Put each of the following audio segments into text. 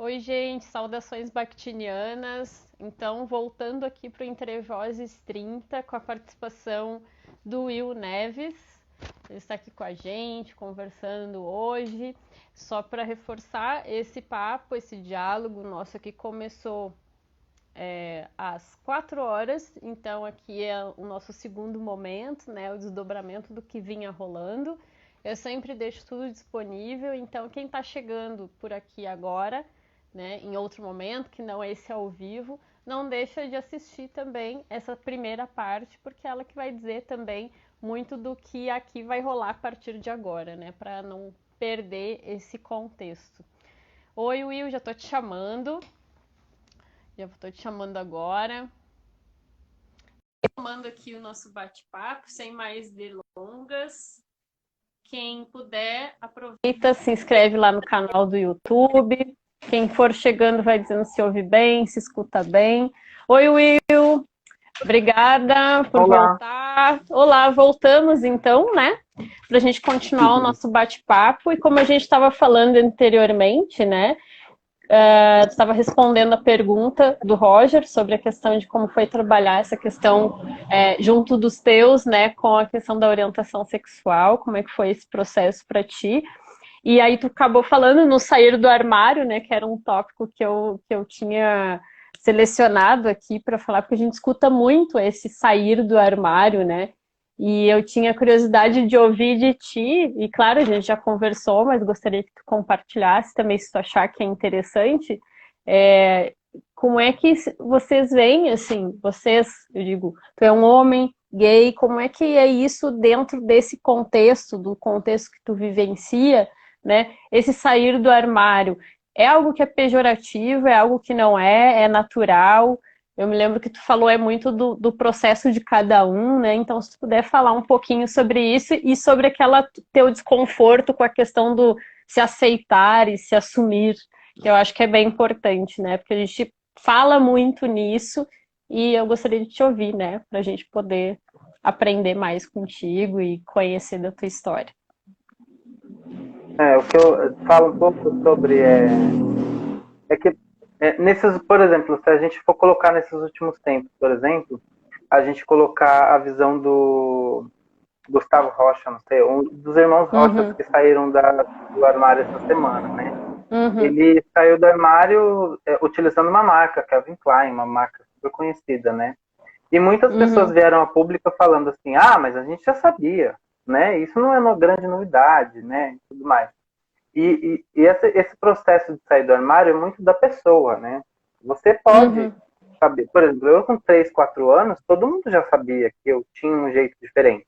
Oi, gente, saudações bactinianas. Então, voltando aqui para o Entrevozes 30, com a participação do Will Neves. Ele está aqui com a gente, conversando hoje. Só para reforçar esse papo, esse diálogo nosso aqui começou às 4 horas. Então, aqui é o nosso segundo momento, né? O desdobramento do que vinha rolando. Eu sempre deixo tudo disponível, então quem está chegando por aqui agora, né, em outro momento, que não é esse ao vivo, não deixa de assistir também essa primeira parte, porque é ela que vai dizer também muito do que aqui vai rolar a partir de agora, né, para não perder esse contexto. Oi, Will, já tô te chamando. Já tô te chamando agora. Tomando aqui o nosso bate-papo, sem mais delongas. Quem puder, aproveita, se inscreve lá no canal do YouTube. Quem for chegando vai dizendo se ouve bem, se escuta bem. Oi, Will. Obrigada por Olá. voltar. Olá, voltamos então, né? Para a gente continuar o Uhum. nosso bate-papo. E como a gente estava falando anteriormente, né? Tu estava respondendo a pergunta do Roger sobre a questão de como foi trabalhar essa questão junto dos teus, né, com a questão da orientação sexual, como é que foi esse processo para ti. E aí tu acabou falando no sair do armário, né, que era um tópico que eu tinha selecionado aqui para falar, porque a gente escuta muito esse sair do armário, né? E eu tinha curiosidade de ouvir de ti, e claro, a gente já conversou, mas gostaria que tu compartilhasse também, se tu achar que é interessante, é, como é que vocês veem, assim, vocês, eu digo, tu é um homem gay, como é que é isso dentro desse contexto, do contexto que tu vivencia, né? Esse sair do armário é algo que é pejorativo, é algo que não é natural. Eu me lembro que tu falou muito do processo de cada um, né? Então, se tu puder falar um pouquinho sobre isso e sobre aquela teu desconforto com a questão do se aceitar e se assumir, que eu acho que é bem importante, né? Porque a gente fala muito nisso e eu gostaria de te ouvir, né? Para a gente poder aprender mais contigo e conhecer da tua história. O que eu falo um pouco sobre é que nesses, por exemplo, se a gente for colocar nesses últimos tempos, por exemplo, a gente colocar a visão do Gustavo Rocha, não sei, um dos irmãos Rochas Uhum, que saíram do armário essa semana, né? uhum, Ele saiu do armário utilizando uma marca, Calvin Klein, uma marca super conhecida, né? E muitas pessoas uhum, vieram a público falando assim, ah, mas a gente já sabia, né? Isso não é uma grande novidade, né? E tudo mais. E esse processo de sair do armário é muito da pessoa, né? Você pode uhum, saber, por exemplo, eu com 3, 4 anos, todo mundo já sabia que eu tinha um jeito diferente.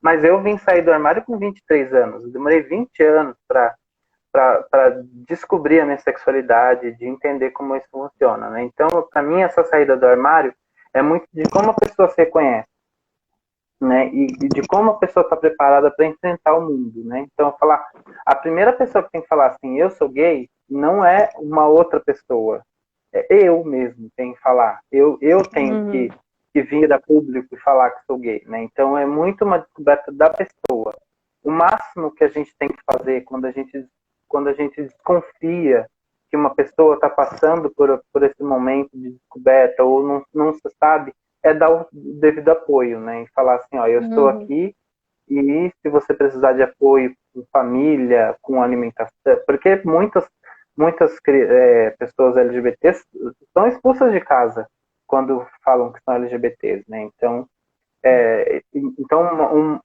Mas eu vim sair do armário com 23 anos. Eu demorei 20 anos para descobrir a minha sexualidade, de entender como isso funciona, né? Então, para mim, essa saída do armário é muito de como a pessoa se reconhece, né? E de como a pessoa está preparada para enfrentar o mundo, né? Então, falar, a primeira pessoa que tem que falar assim, eu sou gay, não é uma outra pessoa, é eu mesmo que tenho que falar. Eu tenho uhum, que vir a público e falar que sou gay, né? Então, é muito uma descoberta da pessoa. O máximo que a gente tem que fazer quando a gente desconfia que uma pessoa está passando por esse momento de descoberta ou não se sabe, é dar o devido apoio, né? E falar assim, ó, eu estou uhum, aqui e se você precisar de apoio com família, com alimentação, porque muitas pessoas LGBTs são expulsas de casa quando falam que são LGBTs, né? Então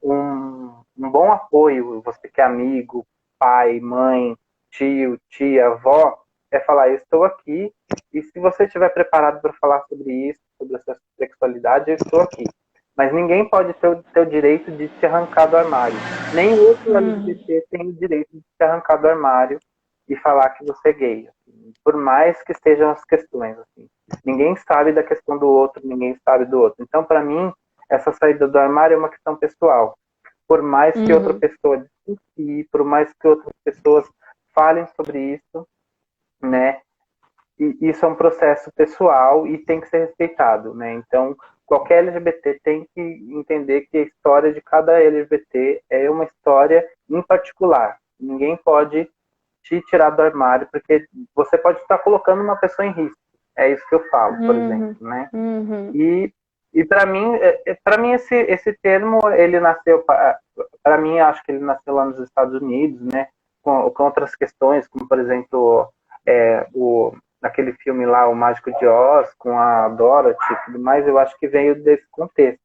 um bom apoio, você que é amigo, pai, mãe, tio, tia, avó, é falar, eu estou aqui, e se você estiver preparado para falar sobre isso, sobre a sua sexualidade, eu estou aqui. Mas ninguém pode ter o direito de te arrancar do armário. Nem o outro uhum, LGBT tem o direito de te arrancar do armário e falar que você é gay. Assim, por mais que estejam as questões. Assim. Ninguém sabe da questão do outro, ninguém sabe do outro. Então, para mim, essa saída do armário é uma questão pessoal. Por mais que outra uhum, pessoa discutir, por mais que outras pessoas falem sobre isso, né? E isso é um processo pessoal e tem que ser respeitado, né? Então, qualquer LGBT tem que entender que a história de cada LGBT é uma história em particular. Ninguém pode te tirar do armário, porque você pode estar colocando uma pessoa em risco. É isso que eu falo, por exemplo, né? E para mim esse termo, ele nasceu, para mim, acho que ele nasceu lá nos Estados Unidos, né? Com outras questões, como, por exemplo, aquele filme lá, O Mágico de Oz, com a Dorothy e tudo mais, eu acho que veio desse contexto,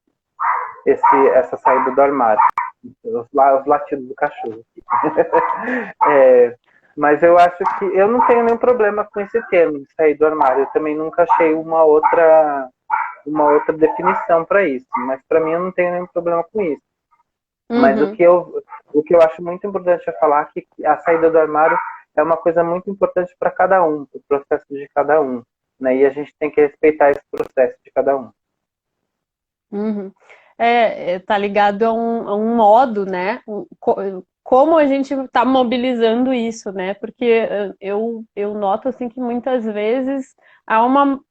essa saída do armário. Os latidos do cachorro. Mas eu acho que eu não tenho nenhum problema com esse termo de sair do armário. Eu também nunca achei uma outra definição para isso. Mas para mim eu não tenho nenhum problema com isso. Mas o que eu acho muito importante é falar que a saída do armário é uma coisa muito importante para cada um, o processo de cada um, né? E a gente tem que respeitar esse processo de cada um. Tá ligado a um modo, né? Como a gente está mobilizando isso, né? Porque eu noto assim que muitas vezes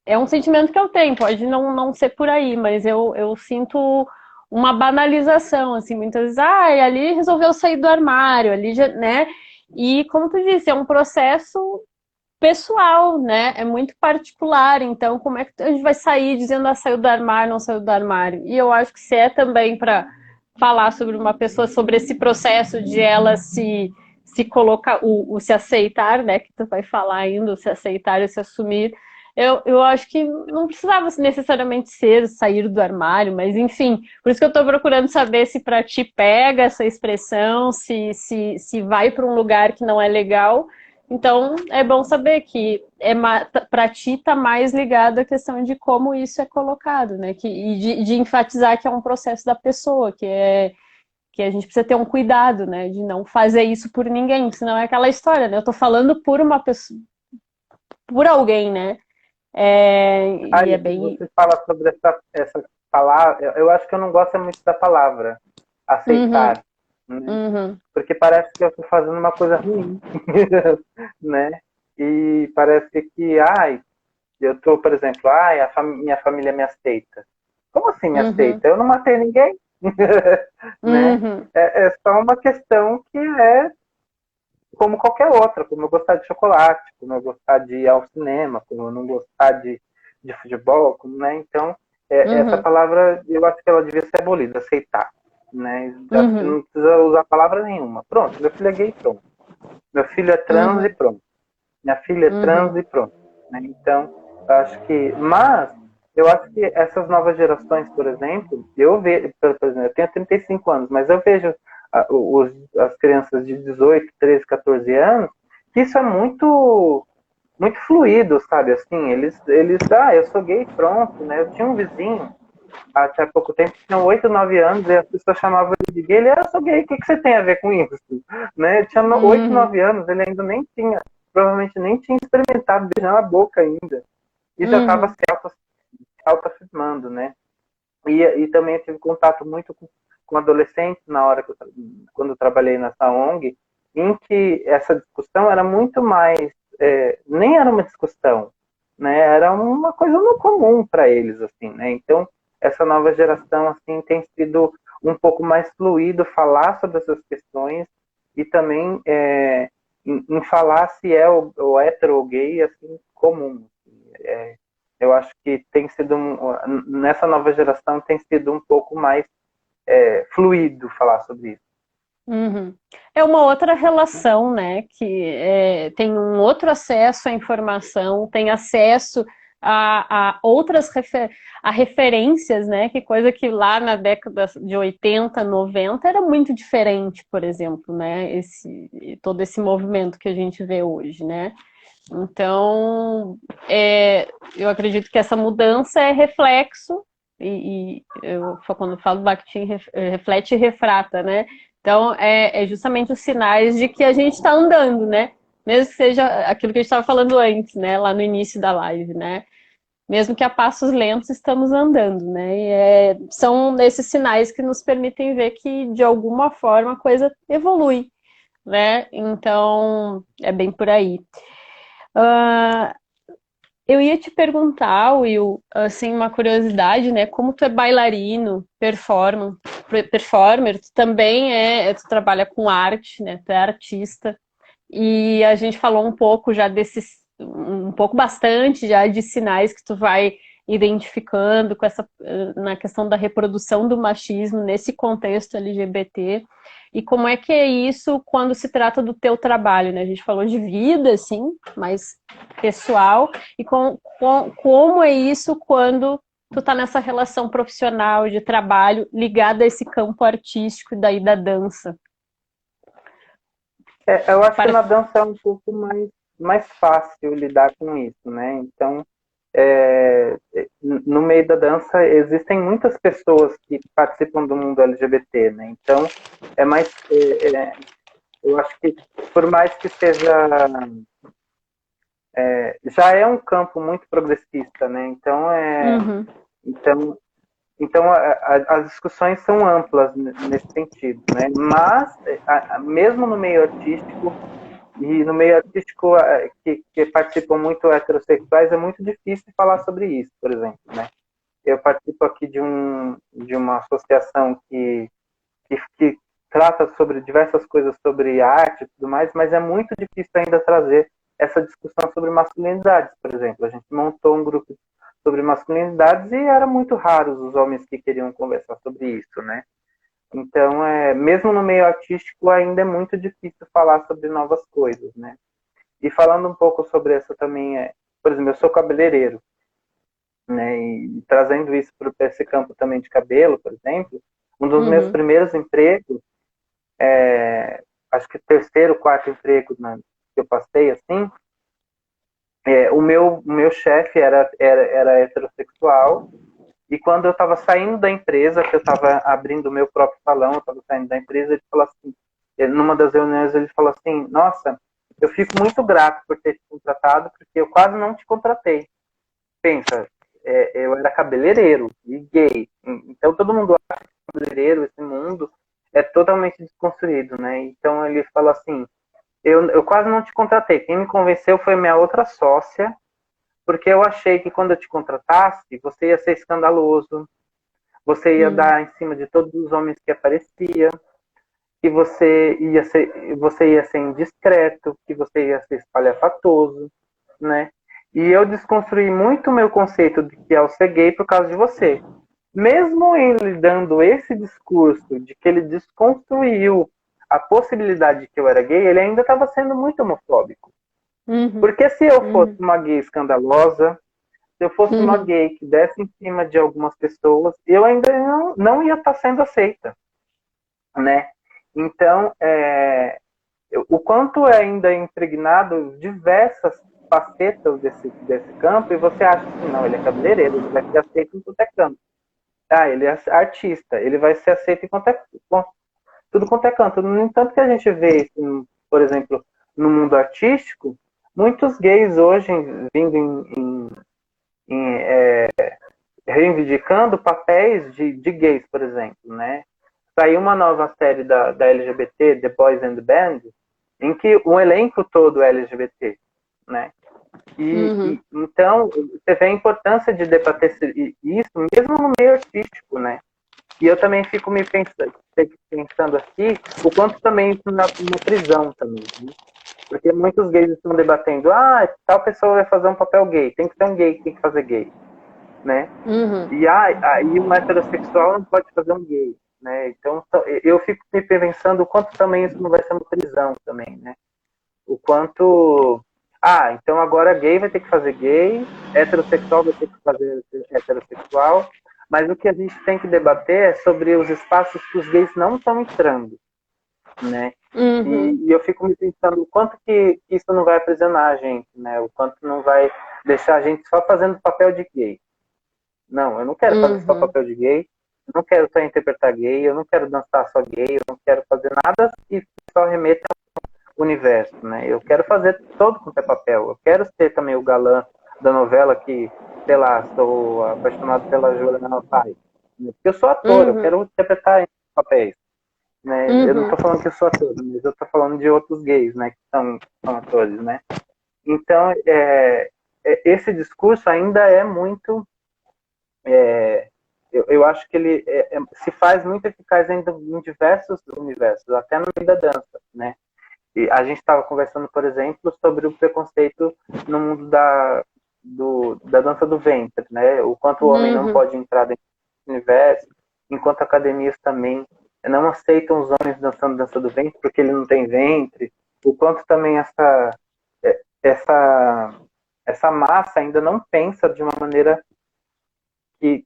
é um sentimento que eu tenho, pode não ser por aí, mas eu sinto uma banalização, assim, muitas vezes, ali resolveu sair do armário, ali já, né? E como tu disse, é um processo pessoal, né? É muito particular. Então, como é que a gente vai sair dizendo saiu do armário, não saiu do armário? E eu acho que se é também para falar sobre uma pessoa, sobre esse processo de ela se colocar, o se aceitar, né? Que tu vai falar ainda, o se aceitar e se assumir. Eu acho que não precisava necessariamente ser sair do armário, mas enfim, por isso que eu estou procurando saber se para ti pega essa expressão, se vai para um lugar que não é legal. Então, é bom saber que para ti está mais ligado à questão de como isso é colocado, né? E de enfatizar que é um processo da pessoa, que a gente precisa ter um cuidado, né? De não fazer isso por ninguém, senão é aquela história, né? Eu estou falando por uma pessoa, por alguém, né? E é bem... Você fala sobre essa palavra, eu acho que eu não gosto muito da palavra aceitar, né? Porque parece que eu estou fazendo uma coisa ruim, né? E parece que, eu estou, por exemplo, minha família me aceita. Como assim me aceita? Eu não matei ninguém, né? É só uma questão que é como qualquer outra, como eu gostar de chocolate, como eu gostar de ir ao cinema, como eu não gostar de futebol, né? Então, essa palavra, eu acho que ela devia ser abolida, aceitar, né? Acho que não precisa usar palavra nenhuma. Pronto, meu filho é gay, pronto. Meu filho é trans e pronto. Minha filha é trans e pronto. Né? Então, eu acho que essas novas gerações, por exemplo, eu vejo, por exemplo, eu tenho 35 anos, mas eu vejo as crianças de 18, 13, 14 anos, que isso é muito muito fluido, sabe? Assim, eu sou gay, pronto, né? Eu tinha um vizinho, até pouco tempo, tinha 8, 9 anos, e as pessoas chamavam ele de gay, eu sou gay, o que você tem a ver com isso? Né? Eu tinha 8, 9 anos, ele ainda nem tinha, provavelmente nem tinha experimentado beijar na boca ainda, e já estava se autoafirmando, né? E também eu tive contato muito com adolescentes na hora quando eu trabalhei nessa ONG, em que essa discussão era muito mais, nem era uma discussão, né? Era uma coisa no comum para eles, assim, né? Então, essa nova geração, assim, tem sido um pouco mais fluido falar sobre essas questões e também em falar se é o hétero ou gay, assim, comum. Eu acho que tem sido, nessa nova geração, tem sido um pouco mais fluido falar sobre isso. É uma outra relação, né? Que tem um outro acesso à informação, tem acesso a outras referências, né? Que coisa que lá na década de 80, 90 era muito diferente, por exemplo, né? Todo esse movimento que a gente vê hoje, né? Então, eu acredito que essa mudança é reflexo, quando eu falo Bakhtin, reflete e refrata, né? Então, é justamente os sinais de que a gente está andando, né? Mesmo que seja aquilo que a gente estava falando antes, né? Lá no início da live, né? Mesmo que a passos lentos, estamos andando, né? E são esses sinais que nos permitem ver que, de alguma forma, a coisa evolui, né? Então, é bem por aí. Eu ia te perguntar, Will, assim, uma curiosidade, né? Como tu é bailarino, performer, tu também tu trabalha com arte, né? Tu é artista. E a gente falou um pouco já desses, um pouco bastante já de sinais que tu vai identificando com essa, na questão da reprodução do machismo nesse contexto LGBT. E como é que é isso quando se trata do teu trabalho, né? A gente falou de vida, assim, mais pessoal. E como é isso quando tu tá nessa relação profissional de trabalho ligada a esse campo artístico daí da dança? Eu acho que na Parece... dança é um pouco mais fácil lidar com isso, né? Então, no meio da dança existem muitas pessoas que participam do mundo LGBT, né? Então, é mais, eu acho que por mais que seja, já é um campo muito progressista, né? Uhum, Então, então as discussões são amplas nesse sentido, né? Mas mesmo no meio artístico e no meio artístico que participam muito heterossexuais é muito difícil falar sobre isso, por exemplo, né? Eu participo aqui de uma associação que trata sobre diversas coisas sobre arte e tudo mais, mas é muito difícil ainda trazer essa discussão sobre masculinidades, por exemplo. A gente montou um grupo sobre masculinidades e era muito raros os homens que queriam conversar sobre isso, né? Então, mesmo no meio artístico, ainda é muito difícil falar sobre novas coisas, né? E falando um pouco sobre essa também, por exemplo, eu sou cabeleireiro, né? E trazendo isso para esse campo também de cabelo, por exemplo, um dos meus uhum, primeiros empregos, acho que terceiro, quarto emprego que eu passei, assim, o meu chefe era heterossexual, e quando eu estava saindo da empresa, que eu estava abrindo o meu próprio salão, eu estava saindo da empresa, ele falou assim, numa das reuniões ele falou assim, nossa, eu fico muito grato por ter te contratado, porque eu quase não te contratei. Pensa, eu era cabeleireiro e gay, então todo mundo acha que cabeleireiro, esse mundo, é totalmente desconstruído, né? Então ele falou assim, eu quase não te contratei, quem me convenceu foi minha outra sócia, porque eu achei que quando eu te contratasse, você ia ser escandaloso, você ia uhum, dar em cima de todos os homens que aparecia, que você ia ser indiscreto, que você ia ser espalhafatoso, né? E eu desconstruí muito o meu conceito de que é ser gay por causa de você. Mesmo ele dando esse discurso de que ele desconstruiu a possibilidade de que eu era gay, ele ainda estava sendo muito homofóbico. uhum, Porque se eu fosse uhum, uma gay escandalosa, se eu fosse uma uhum, gay que desse em cima de algumas pessoas, eu ainda não ia estar sendo aceita, né? Então, o quanto é ainda impregnado diversas facetas desse campo, e você acha assim, não, ele é cabeleireiro, ele vai ser aceito em tudo é canto. Ah, ele é artista, ele vai ser aceito em tudo quanto é canto. No entanto que a gente vê, por exemplo, no mundo artístico, muitos gays hoje vindo reivindicando papéis de gays, por exemplo, né? Saiu uma nova série da LGBT, The Boys and the Band, em que o elenco todo é LGBT, né? uhum, Então, você vê a importância de debater isso mesmo no meio artístico, né? E eu também fico me pensando aqui o quanto também isso na prisão também, né? Porque muitos gays estão debatendo, tal pessoa vai fazer um papel gay, tem que ser um gay que tem que fazer gay, né? uhum, E aí um heterossexual não pode fazer um gay, né? Então eu fico me pensando o quanto também isso não vai ser uma prisão também, né? O quanto então agora gay vai ter que fazer gay, heterossexual vai ter que fazer heterossexual, mas o que a gente tem que debater é sobre os espaços que os gays não estão entrando, né? uhum, E eu fico me pensando o quanto que isso não vai aprisionar a gente, né? O quanto não vai deixar a gente só fazendo papel de gay. Não, eu não quero fazer só uhum, papel de gay, eu não quero só interpretar gay, eu não quero dançar só gay, eu não quero fazer nada que só remeta ao universo, né? Eu quero fazer todo quanto é papel. Eu quero ser também o galã da novela que, sei lá, sou apaixonado pela Juliana Paz. Porque eu sou ator, eu uhum, quero interpretar papéis. Né? Eu não uhum, estou falando que eu sou ator, mas eu estou falando de outros gays, né, que são atores, né? Então, esse discurso ainda é muito eu acho que ele se faz muito eficaz ainda em diversos universos, até no meio da dança, né? E a gente estava conversando, por exemplo, sobre o preconceito no mundo da dança do ventre, né? O quanto o homem não Uhum. pode entrar dentro do universo, enquanto academias também não aceitam os homens dançando dança do ventre porque ele não tem ventre. O quanto também essa, essa massa ainda não pensa de uma maneira que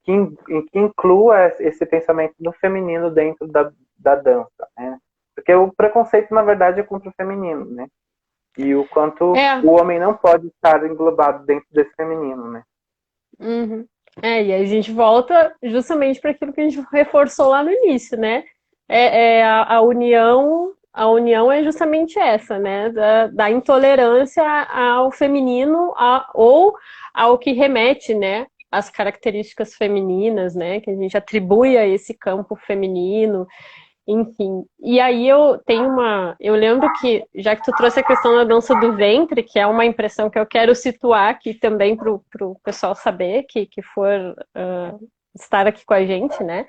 inclua esse pensamento do feminino dentro da dança, né? Porque o preconceito, na verdade, é contra o feminino, né? E o quanto É, o homem não pode estar englobado dentro desse feminino, né? uhum. E aí a gente volta justamente para aquilo que a gente reforçou lá no início, né? A união é justamente essa, né? Da intolerância ao feminino ou ao que remete, né? As características femininas, né? Que a gente atribui a esse campo feminino. Enfim, e aí eu tenho eu lembro que, já que tu trouxe a questão da dança do ventre, que é uma impressão que eu quero situar aqui também para o pessoal saber, que for estar aqui com a gente, né?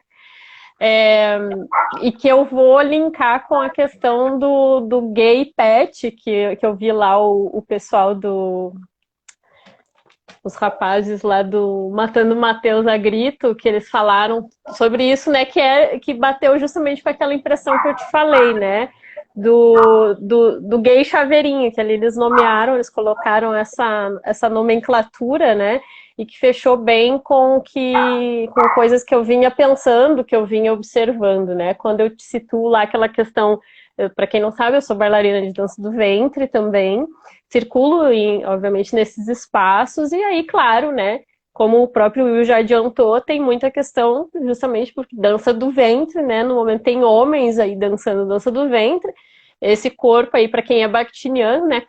E que eu vou linkar com a questão do gay pet, que eu vi lá o pessoal os rapazes lá do Matando Matheus a Grito, que eles falaram sobre isso, né? Que bateu justamente com aquela impressão que eu te falei, né? Do gay chaveirinho, que ali eles nomearam, eles colocaram essa nomenclatura, né? E que fechou bem com coisas que eu vinha pensando, que eu vinha observando, né? Quando eu te situo lá aquela questão, para quem não sabe, eu sou bailarina de dança do ventre também, circulo, obviamente, nesses espaços, e aí, claro, né, como o próprio Will já adiantou, tem muita questão justamente porque dança do ventre, né, no momento tem homens aí dançando dança do ventre, esse corpo aí, para quem é bactiniano, né,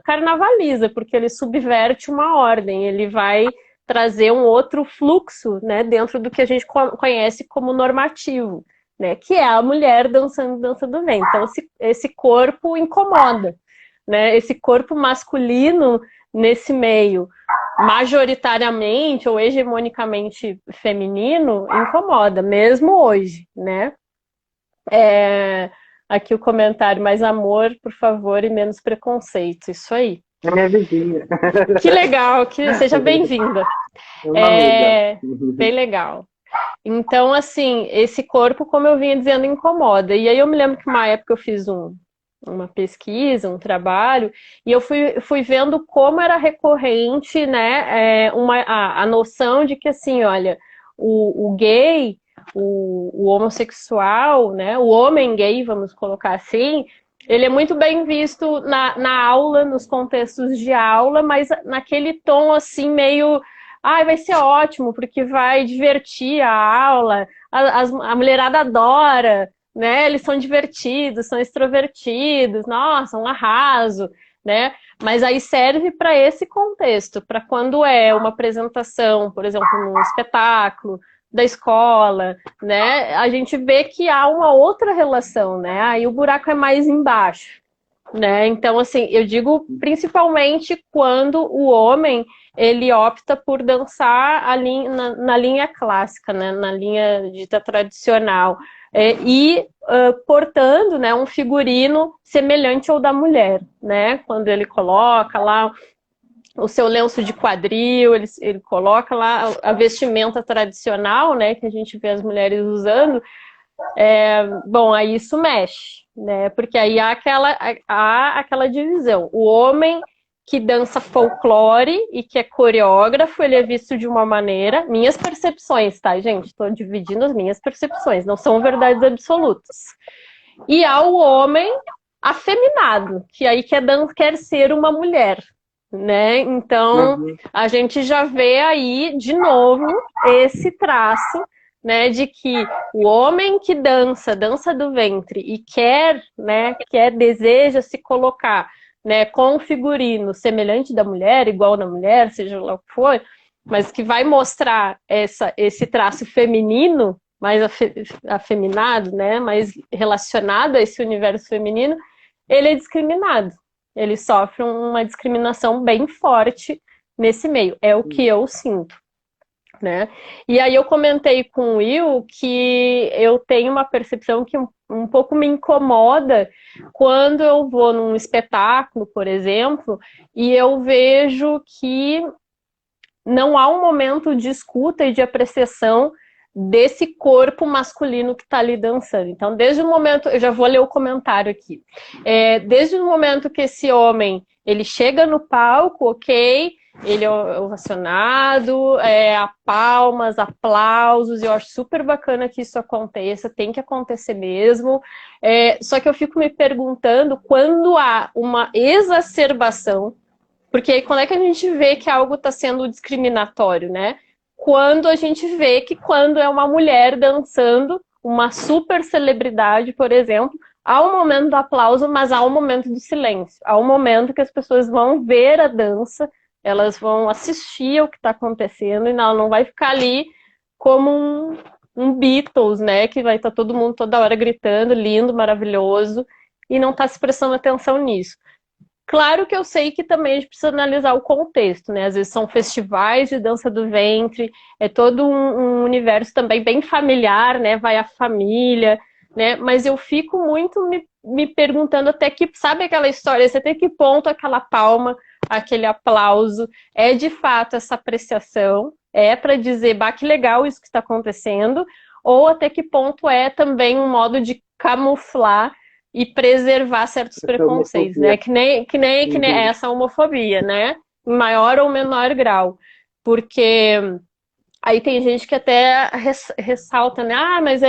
carnavaliza, porque ele subverte uma ordem, ele vai trazer um outro fluxo, né, dentro do que a gente conhece como normativo, né, que é a mulher dançando dança do ventre. Então, esse corpo incomoda, né? Esse corpo masculino nesse meio majoritariamente ou hegemonicamente feminino incomoda, mesmo hoje, né? Aqui o comentário, mais amor, por favor, e menos preconceito. Isso aí. É minha vizinha. Que legal, que seja bem-vinda. Uma amiga. Bem legal. Então, assim, esse corpo, como eu vinha dizendo, incomoda. E aí eu me lembro que uma época eu fiz uma pesquisa, um trabalho, e eu fui vendo como era recorrente, né, a noção de que, assim, olha, o gay, o homossexual, né, o homem gay, vamos colocar assim, ele é muito bem visto na aula, nos contextos de aula, mas naquele tom, assim, meio... vai ser ótimo, porque vai divertir a aula, a mulherada adora, né? Eles são divertidos, são extrovertidos, nossa, um arraso, né? Mas aí serve para esse contexto, para quando é uma apresentação, por exemplo, num espetáculo da escola, né? A gente vê que há uma outra relação, né? Aí o buraco é mais embaixo, né? Então, assim, eu digo principalmente quando o homem ele opta por dançar na linha clássica, né? Na linha dita tradicional. Portando, né, um figurino semelhante ao da mulher, né? Quando ele coloca lá o seu lenço de quadril, ele coloca lá a vestimenta tradicional, né, que a gente vê as mulheres usando. Bom, aí isso mexe, né? Porque aí há aquela divisão. O homem que dança folclore e que é coreógrafo, ele é visto de uma maneira. Minhas percepções, tá, gente? Estou dividindo as minhas percepções, não são verdades absolutas. E há o homem afeminado, que aí quer ser uma mulher, né? Então, a gente já vê aí, de novo, esse traço, né, de que o homem que dança do ventre e né, deseja se colocar, né, com um figurino semelhante da mulher, igual da mulher, seja lá o que for, mas que vai mostrar esse traço feminino, mais afeminado, né, mais relacionado a esse universo feminino, ele é discriminado. Ele sofre uma discriminação bem forte nesse meio. É o que eu sinto. né? E aí eu comentei com o Will que eu tenho uma percepção que um pouco me incomoda quando eu vou num espetáculo, por exemplo, e eu vejo que não há um momento de escuta e de apreciação desse corpo masculino que está ali dançando. Então, desde o momento, eu já vou ler o comentário aqui, desde o momento que esse homem, ele chega no palco, ok, ele é ovacionado, palmas, aplausos, eu acho super bacana que isso aconteça, tem que acontecer mesmo, só que eu fico me perguntando quando há uma exacerbação, porque aí quando é que a gente vê que algo está sendo discriminatório, né? Quando a gente vê que quando é uma mulher dançando, uma super celebridade, por exemplo, há um momento do aplauso, mas há um momento do silêncio. Há um momento que as pessoas vão ver a dança, elas vão assistir ao que está acontecendo e não vai ficar ali como um Beatles, né? Que vai estar todo mundo toda hora gritando, lindo, maravilhoso, e não está se prestando atenção nisso. Claro que eu sei que também a gente precisa analisar o contexto, né? Às vezes são festivais de dança do ventre, é todo um universo também bem familiar, né? Vai a família, né? Mas eu fico muito me perguntando até que, sabe aquela história, até que ponto aquela palma, aquele aplauso é de fato essa apreciação, é para dizer, bah, que legal isso que está acontecendo, ou até que ponto é também um modo de camuflar e preservar certos preconceitos, né? Que nem essa homofobia, né? Em maior ou menor grau. Porque aí tem gente que até ressalta, né? Ah, mas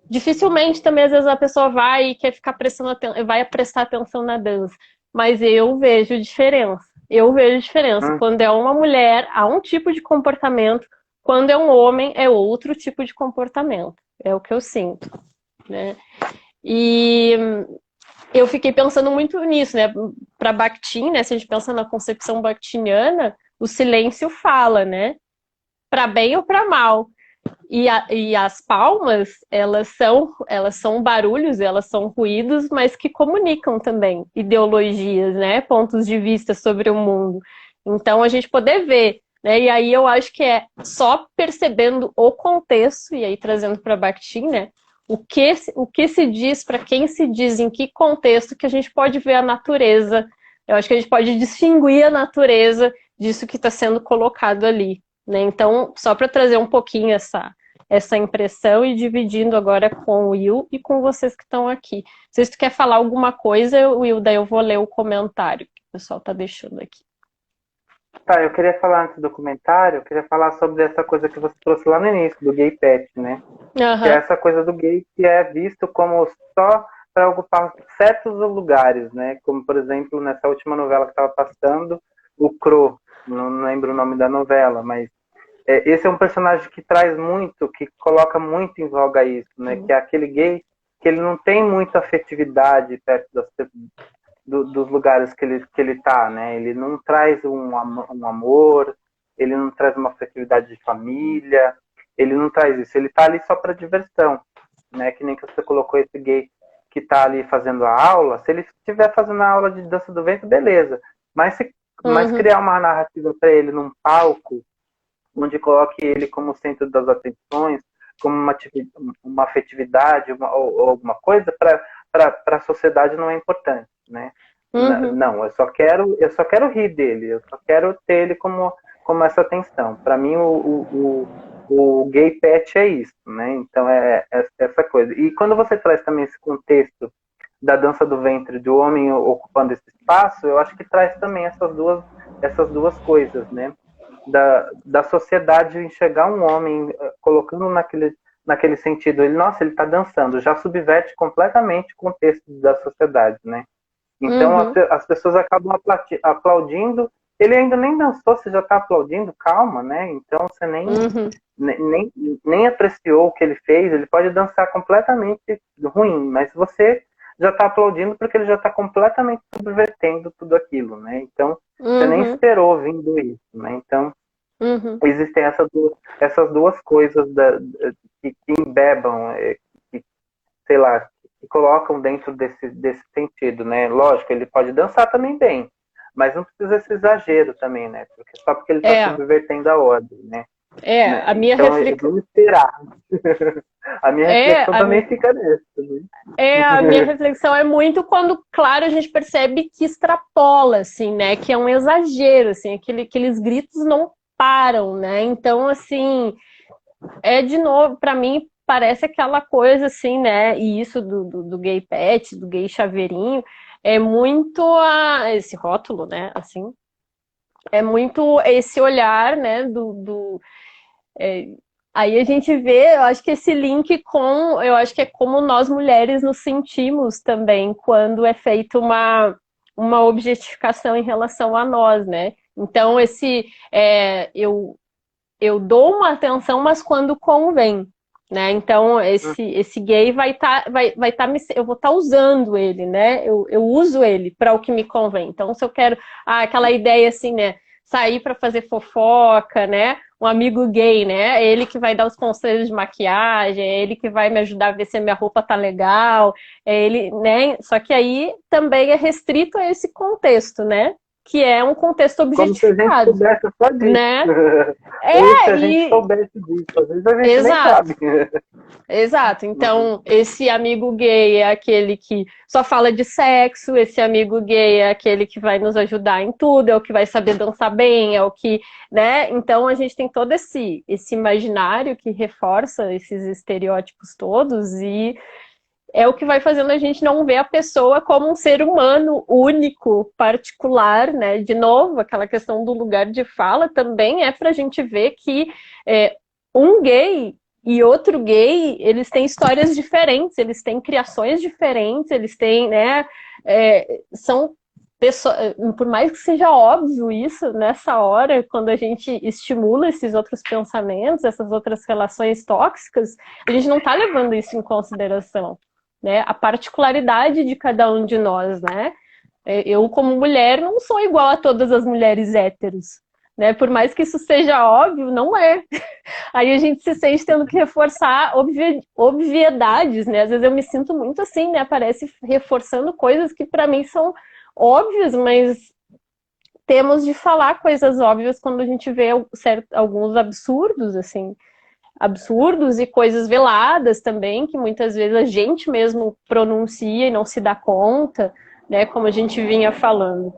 dificilmente também às vezes a pessoa vai e quer ficar vai prestar atenção na dança. Mas eu vejo diferença. Eu vejo diferença. Quando é uma mulher, há um tipo de comportamento. Quando é um homem, é outro tipo de comportamento. É o que eu sinto, né? E eu fiquei pensando muito nisso, né? Para Bakhtin, né? Se a gente pensa na concepção bakhtiniana, o silêncio fala, né? Para bem ou para mal. E as palmas, elas são barulhos, elas são ruídos, mas que comunicam também ideologias, né? Pontos de vista sobre o mundo. Então a gente poder ver, né? E aí eu acho que é só percebendo o contexto, e aí trazendo para Bakhtin, né? O que se diz, para quem se diz, em que contexto, que a gente pode ver a natureza. Eu acho que a gente pode distinguir a natureza disso que está sendo colocado ali, né? Então, só para trazer um pouquinho essa impressão e dividindo agora com o Will e com vocês que estão aqui. Se tu quer falar alguma coisa, Will, daí eu vou ler o comentário que o pessoal está deixando aqui. Tá, eu queria falar antes do comentário, eu queria falar sobre essa coisa que você trouxe lá no início, do gay pet, né? Uhum. Que é essa coisa do gay que é visto como só para ocupar certos lugares, né? Como, por exemplo, nessa última novela que estava passando, o Cro, não lembro o nome da novela, mas esse é um personagem que traz muito, que coloca muito em voga isso, né? Que é aquele gay que ele não tem muita afetividade perto dos lugares que ele tá, né? Ele não traz um amor, ele não traz uma afetividade de família, ele não traz isso. Ele tá ali só para diversão, né? Que nem que você colocou esse gay que tá ali fazendo a aula. Se ele estiver fazendo a aula de dança do ventre, beleza. Mas criar uma narrativa para ele num palco, onde coloque ele como centro das atenções, como uma afetividade, ou alguma coisa, para a sociedade não é importante, né? Não, eu só quero rir dele, eu só quero ter ele como essa atenção. Para mim, o gay pet é isso, né? Então, é essa coisa. E quando você traz também esse contexto da dança do ventre, do homem ocupando esse espaço, eu acho que traz também essas duas coisas, né? Da sociedade enxergar um homem colocando naquele sentido, nossa, ele está dançando, já subverte completamente o contexto da sociedade, né? Então as pessoas acabam aplaudindo, ele ainda nem dançou, você já está aplaudindo, calma, né? Então você nem apreciou o que ele fez, ele pode dançar completamente ruim, mas você já está aplaudindo porque ele já está completamente subvertendo tudo aquilo, né? Então, você nem esperou vindo isso, né? Então, existem essas duas coisas que embebam, que, sei lá, que colocam dentro desse sentido, né? Lógico, ele pode dançar também bem, mas não precisa esse exagero também, né? Porque só porque ele está subvertendo a ordem, né? A né? minha Então, reflexão. vamos esperar. A minha É, reflexão também fica nessa. Né? a minha reflexão é muito quando, claro, a gente percebe que extrapola, assim, né? Que é um exagero, assim, aqueles gritos não param, né? Então, assim, de novo, para mim, parece aquela coisa, assim, né? E isso do gay pet, do gay chaveirinho, é muito esse rótulo, né? Assim, é muito esse olhar, né? Aí a gente vê, eu acho que esse link eu acho que é como nós mulheres nos sentimos também quando é feita uma objetificação em relação a nós, né? Então, eu dou uma atenção, mas quando convém, né? Então, esse gay eu vou estar usando ele, né? Eu uso ele para o que me convém. Então, se eu quero, aquela ideia assim, né? Sair para fazer fofoca, né? Um amigo gay, né? É ele que vai dar os conselhos de maquiagem, é ele que vai me ajudar a ver se a minha roupa tá legal, é ele, né? Só que aí também é restrito a esse contexto, né? Que é um contexto Como se a gente objetificado, soubesse só disso. né? Ou se a gente E soubesse disso. Às vezes a gente nem exato, sabe. exato. Uhum. Então, esse amigo gay é aquele que só fala de sexo, esse amigo gay é aquele que vai nos ajudar em tudo, é o que vai saber dançar bem, é o que, né? Então a gente tem todo esse imaginário que reforça esses estereótipos todos e é o que vai fazendo a gente não ver a pessoa como um ser humano único, particular, né? De novo, aquela questão do lugar de fala também é para a gente ver que um gay e outro gay, eles têm histórias diferentes, eles têm criações diferentes, eles têm, né? São pessoas, por mais que seja óbvio isso, nessa hora, quando a gente estimula esses outros pensamentos, essas outras relações tóxicas, a gente não está levando isso em consideração, né? A particularidade de cada um de nós, né? Eu, como mulher, não sou igual a todas as mulheres héteros, né? Por mais que isso seja óbvio, não é. Aí a gente se sente tendo que reforçar obviedades, né? Às vezes eu me sinto muito assim, né? Parece reforçando coisas que para mim são óbvias, mas temos de falar coisas óbvias quando a gente vê alguns absurdos, assim, absurdos e coisas veladas também, que muitas vezes a gente mesmo pronuncia e não se dá conta, né? Como a gente vinha falando.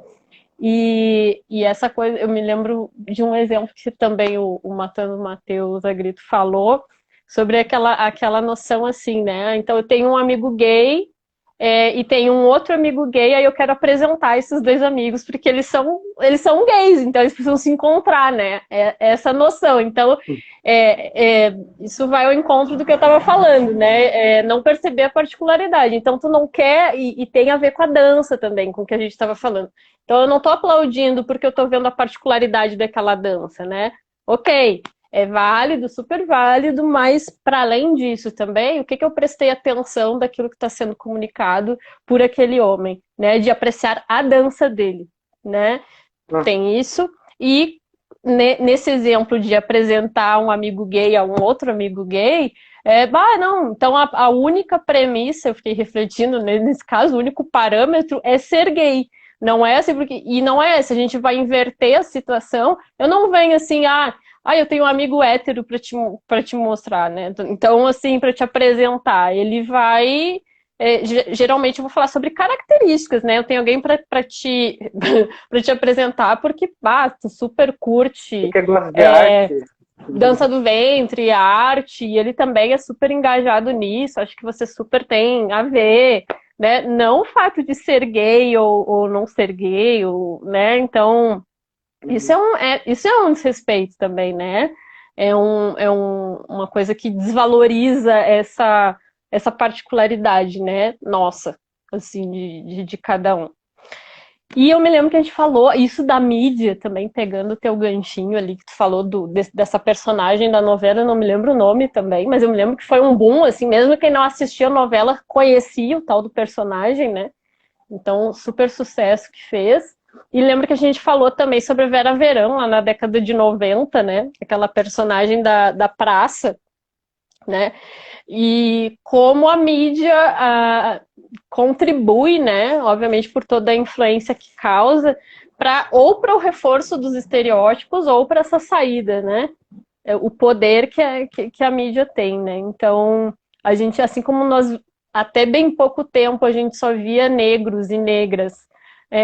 E essa coisa, eu me lembro de um exemplo que também o Matando Matheus Agrito falou, sobre aquela noção assim, né? Então eu tenho um amigo gay e tenho um outro amigo gay, aí eu quero apresentar esses dois amigos, porque eles são gays, então eles precisam se encontrar, né? Essa noção. Então, isso vai ao encontro do que eu estava falando, né? Não perceber a particularidade. Então, tu não quer, e tem a ver com a dança também, com o que a gente estava falando. Então, eu não estou aplaudindo porque eu estou vendo a particularidade daquela dança, né? Ok, é válido, super válido, mas para além disso também, o que eu prestei atenção daquilo que está sendo comunicado por aquele homem, né? De apreciar a dança dele, né? Tem isso. E nesse exemplo de apresentar um amigo gay a um outro amigo gay, não, então a única premissa, eu fiquei refletindo nesse caso, o único parâmetro é ser gay. Não é assim, e não é, se a gente vai inverter a situação, eu não venho assim, eu tenho um amigo hétero para te mostrar, né? Então, assim, para te apresentar, ele vai. Geralmente eu vou falar sobre características, né? Eu tenho alguém para te, para te apresentar, porque tu super curte Porque gosta de arte. dança do ventre, arte, e ele também é super engajado nisso, acho que você super tem a ver, né? Não o fato de ser gay ou não ser gay, né? Então. Isso é um desrespeito também, né? Uma coisa que desvaloriza essa particularidade, né? Nossa, assim, de cada um. E eu me lembro que a gente falou isso da mídia também, pegando o teu ganchinho ali, que tu falou dessa personagem da novela, eu não me lembro o nome também, mas eu me lembro que foi um boom, assim, mesmo quem não assistia a novela conhecia o tal do personagem, né? Então, super sucesso que fez. E lembro que a gente falou também sobre a Vera Verão, lá na década de 90, né? Aquela personagem da praça, né? E como a mídia contribui, né? Obviamente por toda a influência que causa, ou para o reforço dos estereótipos ou para essa saída, né? o poder que a mídia tem, né? Então, a gente, assim como nós, até bem pouco tempo, a gente só via negros e negras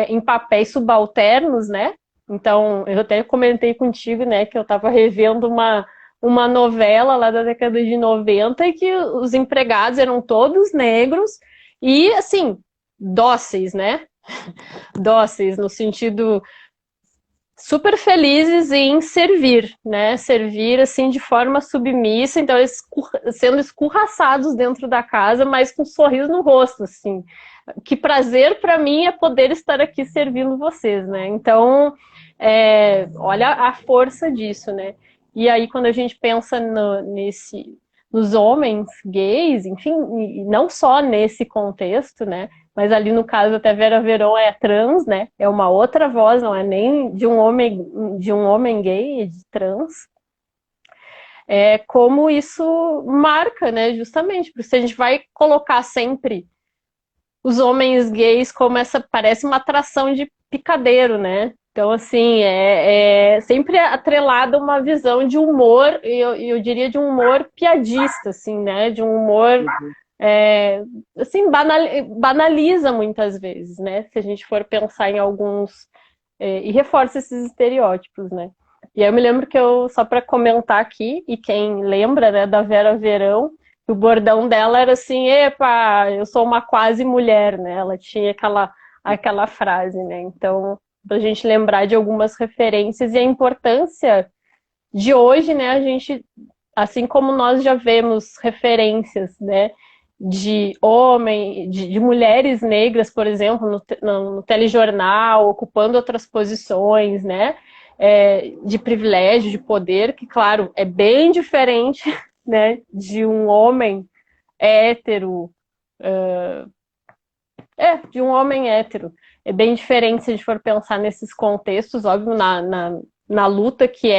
em papéis subalternos, né? Então, eu até comentei contigo, né, que eu estava revendo uma novela lá da década de 90 e que os empregados eram todos negros e, assim, dóceis, né? Dóceis, no sentido super felizes em servir, né? Servir assim de forma submissa, então eles sendo escorraçados dentro da casa, mas com um sorriso no rosto, assim. Que prazer para mim é poder estar aqui servindo vocês, né? Então, olha a força disso, né? E aí quando a gente pensa nos homens gays, enfim, e não só nesse contexto, né? Mas ali no caso até Vera Verão é trans, né? É uma outra voz, não é nem de um homem gay, é de trans. É como isso marca, né? Justamente, porque se a gente vai colocar sempre os homens gays como essa parece uma atração de picadeiro, né? Então, assim, é sempre atrelada uma visão de humor, e eu diria de um humor piadista, assim, né? De um humor Uhum. assim, banaliza muitas vezes, né? Se a gente for pensar em alguns e reforça esses estereótipos, né? E aí eu me lembro que só para comentar aqui, e quem lembra, né, da Vera Verão, o bordão dela era assim, epa, eu sou uma quase mulher, né? Ela tinha aquela frase, né? Então, para a gente lembrar de algumas referências e a importância de hoje, né, a gente, assim como nós já vemos referências, né, de mulheres negras, por exemplo, no telejornal, ocupando outras posições, né, de privilégio, de poder, que, claro, é bem diferente, né, de um homem hétero, de um homem hétero. É bem diferente se a gente for pensar nesses contextos, óbvio, na luta que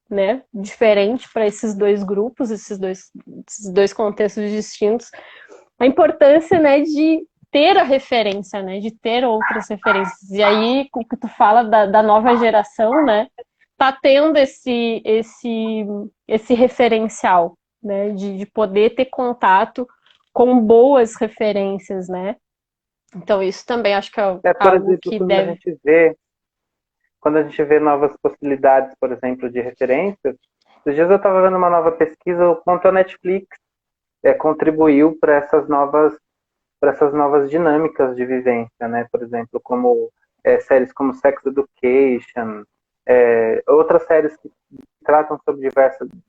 né, diferente para esses dois grupos, esses dois contextos distintos, a importância, né, de ter a referência, né, de ter outras referências. E aí, o que tu fala da nova geração, né, tá tendo esse referencial, né, de poder ter contato com boas referências, né. Então, isso também acho que é Por algo exemplo, que deve... quando a gente vê novas possibilidades, por exemplo, de referências, esses dias eu estava vendo uma nova pesquisa, o quanto a Netflix contribuiu para essas novas dinâmicas de vivência, né? Por exemplo, como séries como Sex Education, outras séries que tratam sobre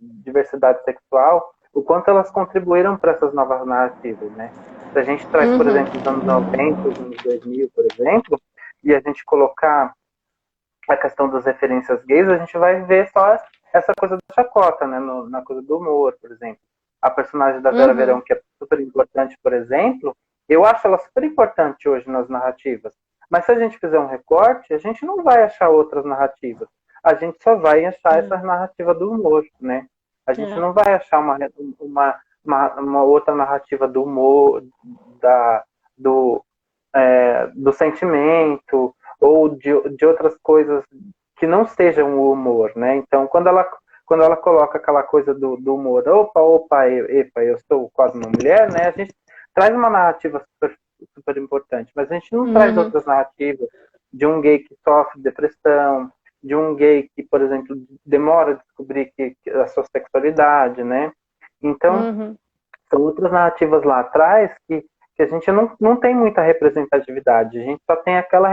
diversidade sexual, o quanto elas contribuíram para essas novas narrativas, né? Se a gente traz, por Uhum, exemplo, os anos 90, os anos 2000, por exemplo, e a gente colocar a questão das referências gays, a gente vai ver só essa coisa da chacota, né? Na coisa do humor, por exemplo. A personagem da Vera uhum, Verão, que é super importante, por exemplo, eu acho ela super importante hoje nas narrativas. Mas se a gente fizer um recorte, a gente não vai achar outras narrativas. A gente só vai achar essa narrativa do humor, né? A gente é, não vai achar uma outra narrativa do humor, do, do sentimento, ou de outras coisas que não sejam o humor, né? Então, quando ela coloca aquela coisa do humor, opa, epa, eu sou quase uma mulher, né? A gente traz uma narrativa super importante, mas a gente não traz uhum, outras narrativas de um gay que sofre depressão, de um gay que, por exemplo, demora a descobrir que a sua sexualidade, né? Então, uhum, são outras narrativas lá atrás que a gente não tem muita representatividade. A gente só tem aquela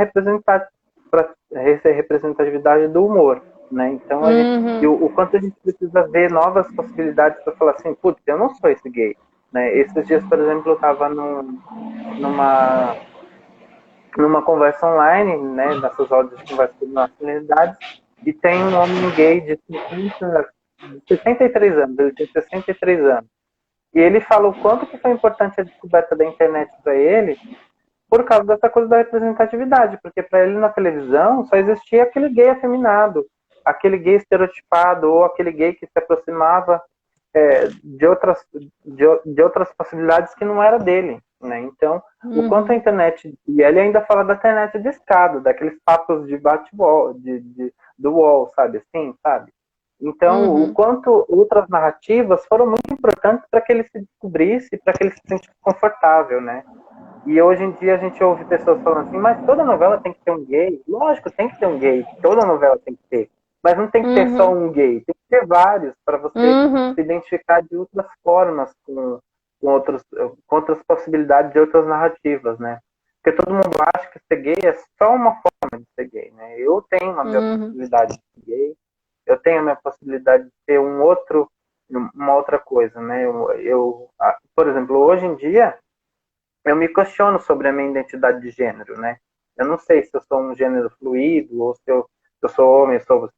representatividade do humor, né? Então, uhum. o quanto a gente precisa ver novas possibilidades para falar assim, putz, eu não sou esse gay. Né? Esses dias, por exemplo, eu estava numa, numa conversa online, né, nessas rodas de conversa sobre nacionalidades, e tem um homem gay de 63 anos, ele tem 63 anos. E ele fala o quanto que foi importante a descoberta da internet para ele, por causa dessa coisa da representatividade, porque para ele na televisão só existia aquele gay afeminado, aquele gay estereotipado, ou aquele gay que se aproximava de outras possibilidades que não era dele. Né? Então, o quanto a Uhum, internet, e ele ainda fala da internet de escada, daqueles papos de bate-wall, do wall, sabe assim, sabe? Então, o Uhum. quanto outras narrativas foram muito importantes para que ele se descobrisse, para que ele se sentisse confortável, né? E hoje em dia a gente ouve pessoas falando assim, mas toda novela tem que ter um gay. Lógico, tem que ter um gay, toda novela tem que ter. Mas não tem que ter só Uhum. um gay, tem que ter vários para você Uhum. se identificar de outras formas com outras possibilidades de outras narrativas, né? Porque todo mundo acha que ser gay é só uma forma de ser gay, né? Eu tenho a minha Uhum. possibilidade de ser gay, eu tenho a minha possibilidade de ser uma outra coisa, né? Por exemplo, hoje em dia eu me questiono sobre a minha identidade de gênero, né? Eu não sei se eu sou um gênero fluido ou se eu sou homem, sou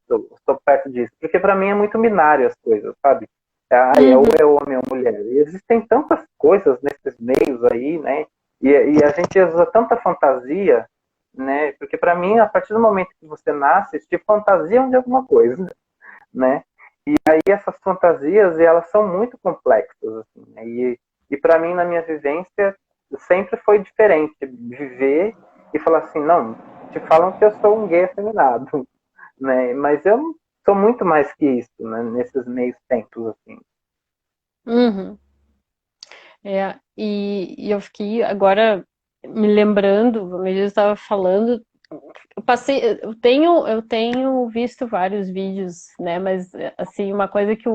perto disso. Porque para mim é muito binário as coisas, sabe? Ou Uhum. é homem ou mulher. E existem tantas coisas nesses meios aí, né? E a gente usa tanta fantasia, né? Porque para mim, a partir do momento que você nasce, te fantasiam de alguma coisa, né? E aí essas fantasias, elas são muito complexas, assim, né? E para mim, na minha vivência, sempre foi diferente viver e falar assim, não, te falam que eu sou um gay afeminado, né? Mas eu sou muito mais que isso, né? Nesses meios tempos, assim. Uhum. E eu fiquei agora me lembrando, como eu estava falando, eu tenho visto vários vídeos, né? Mas assim, uma coisa que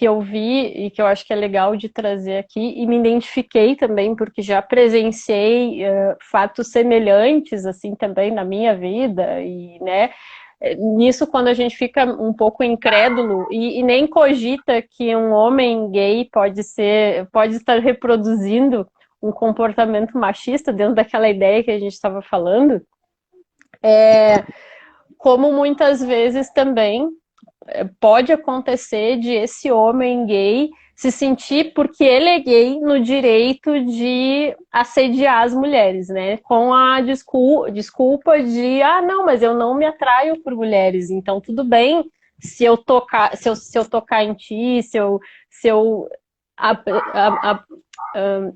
eu vi e que eu acho que é legal de trazer aqui, e me identifiquei também, porque já presenciei fatos semelhantes, assim, também na minha vida, e, né, nisso quando a gente fica um pouco incrédulo e nem cogita que um homem gay pode estar reproduzindo um comportamento machista dentro daquela ideia que a gente estava falando, como muitas vezes também pode acontecer de esse homem gay se sentir, porque ele é gay, no direito de assediar as mulheres, né? Com a desculpa de, ah, não, mas eu não me atraio por mulheres, então tudo bem se eu tocar em ti, se eu a,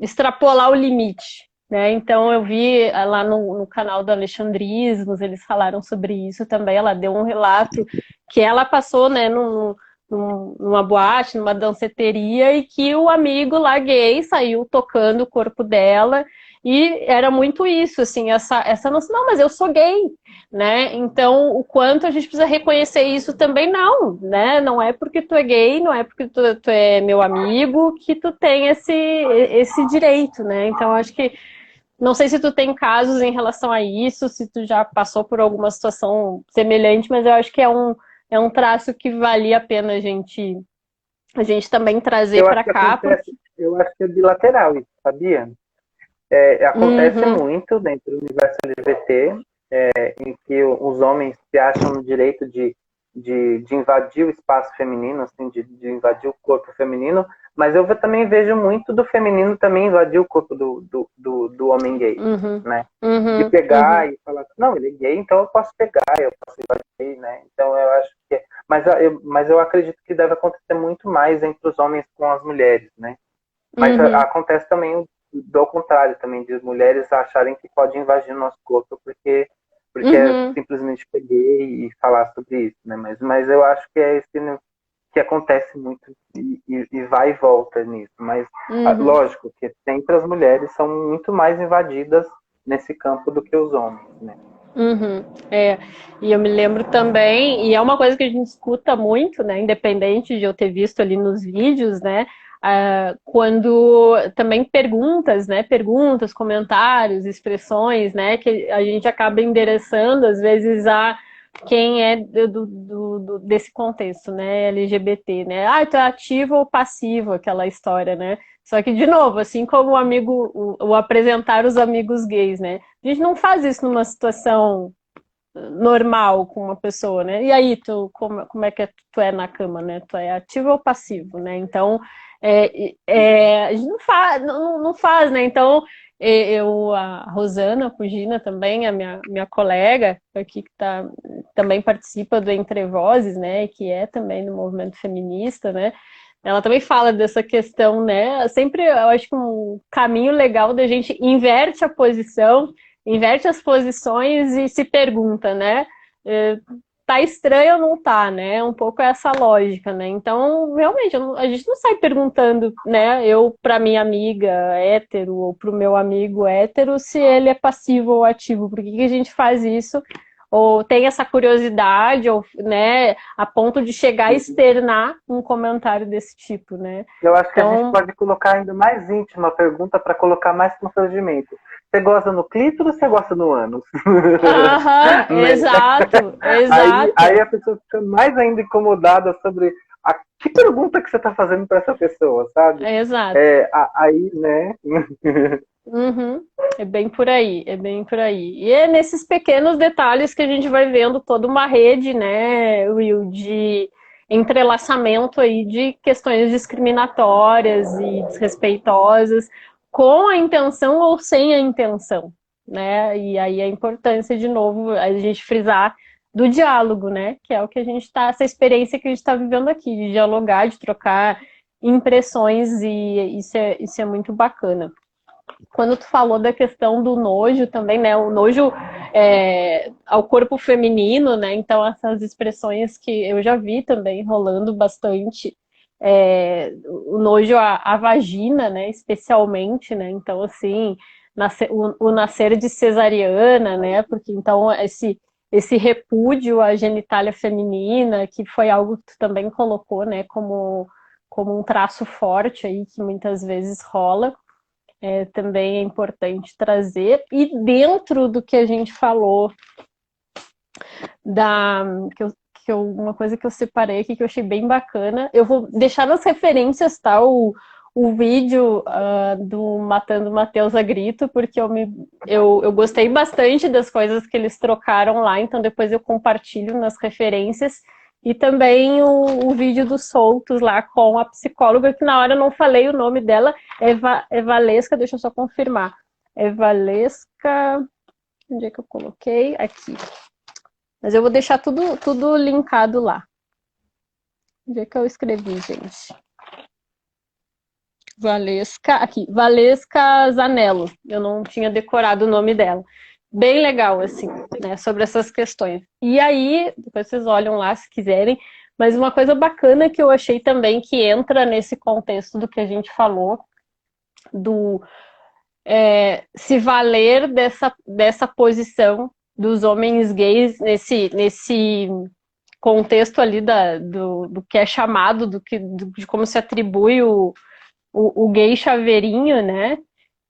extrapolar o limite. Né? Então eu vi lá no canal do Alexandrismos, eles falaram sobre isso também, ela deu um relato que ela passou, né, numa boate, numa danceteria, e que o amigo lá gay saiu tocando o corpo dela, e era muito isso, assim, essa noção, não, mas eu sou gay, né? Então, o quanto a gente precisa reconhecer isso também, não, né? Não é porque tu é gay, não é porque tu é meu amigo que tu tem esse direito, né? Então, acho que não sei se tu tem casos em relação a isso, se tu já passou por alguma situação semelhante, mas eu acho que é um traço que valia a pena a gente também trazer Eu para acho que cá, acontece, porque. eu acho que é bilateral isso, sabia? Acontece Uhum, muito dentro do universo LGBT, em que os homens se acham no direito de invadir o espaço feminino, assim, de invadir o corpo feminino, mas eu também vejo muito do feminino também invadir o corpo do homem gay, uhum, né? De uhum, pegar uhum, e falar, não, ele é gay, então eu posso pegar, eu posso invadir, né? Então eu acho que. Mas eu acredito que deve acontecer muito mais entre os homens com as mulheres, né? Mas uhum, acontece também do contrário também, de mulheres acharem que pode invadir o nosso corpo porque é uhum, simplesmente peguei e falar sobre isso, né? Mas eu acho que é isso que acontece muito e vai e volta nisso. Mas uhum. lógico que sempre as mulheres são muito mais invadidas nesse campo do que os homens, né? Uhum, e eu me lembro também, e é uma coisa que a gente escuta muito, né, independente de eu ter visto ali nos vídeos, né, quando também perguntas, comentários, expressões, né, que a gente acaba endereçando, às vezes, a quem é desse contexto, né, LGBT, né, ah, tu é ativo ou passivo, aquela história, né, só que, de novo, assim como o apresentar os amigos gays, né, a gente não faz isso numa situação normal com uma pessoa, né? E aí, como é que tu é na cama, né? Tu é ativo ou passivo, né? Então, a gente não faz, né? Então, a Rosana Pugina também, a minha colega aqui que também participa do Entre Vozes, né? Que é também no movimento feminista, né? Ela também fala dessa questão, né? Sempre eu acho que um caminho legal da gente inverte a posição, inverte as posições e se pergunta, né? tá estranho ou não tá, né? Um pouco essa lógica, né? Então, realmente, a gente não sai perguntando, né? Eu para minha amiga hétero ou para o meu amigo hétero se ele é passivo ou ativo. Por que que a gente faz isso? Ou tem essa curiosidade, ou, né, a ponto de chegar a externar um comentário desse tipo, né? Eu acho que a gente Então, pode colocar ainda mais íntima a pergunta para colocar mais constrangimento. Você gosta no clítoris ou você gosta no ânus? aham, Né? exato, Aí exato, a pessoa fica mais ainda incomodada sobre que pergunta que você está fazendo para essa pessoa, sabe? exato. Aí, né? Uhum. É bem por aí, é bem por aí. E é nesses pequenos detalhes que a gente vai vendo toda uma rede, né, Will, de entrelaçamento aí de questões discriminatórias e desrespeitosas, com a intenção ou sem a intenção, né? E aí a importância, de novo, a gente frisar do diálogo, né? Que é o que a gente está, essa experiência que a gente está vivendo aqui, de dialogar, de trocar impressões, e isso é muito bacana. Quando tu falou da questão do nojo também, né? O nojo ao corpo feminino, né? Então, essas expressões que eu já vi também rolando bastante. O nojo à vagina, né? Especialmente, né? Então, assim, o nascer de cesariana, né? Porque então esse repúdio à genitália feminina, que foi algo que tu também colocou, né? Como um traço forte aí que muitas vezes rola. Também é importante trazer. E dentro do que a gente falou, da uma coisa que eu separei aqui que eu achei bem bacana, eu vou deixar nas referências, tá? O vídeo do Matando Matheus a Grito, porque eu gostei bastante das coisas que eles trocaram lá, então depois eu compartilho nas referências. E também o vídeo dos soltos lá com a psicóloga, que na hora eu não falei o nome dela, Valesca, deixa eu só confirmar. Valesca, onde é que eu coloquei? Aqui. Mas eu vou deixar tudo linkado lá. Onde é que eu escrevi, gente? Valesca, aqui, Valesca Zanello. Eu não tinha decorado o nome dela. Bem legal, assim, né, sobre essas questões. E aí, depois vocês olham lá se quiserem, mas uma coisa bacana que eu achei também que entra nesse contexto do que a gente falou, do se valer dessa posição dos homens gays nesse contexto ali do que é chamado, de como se atribui o gay chaveirinho, né?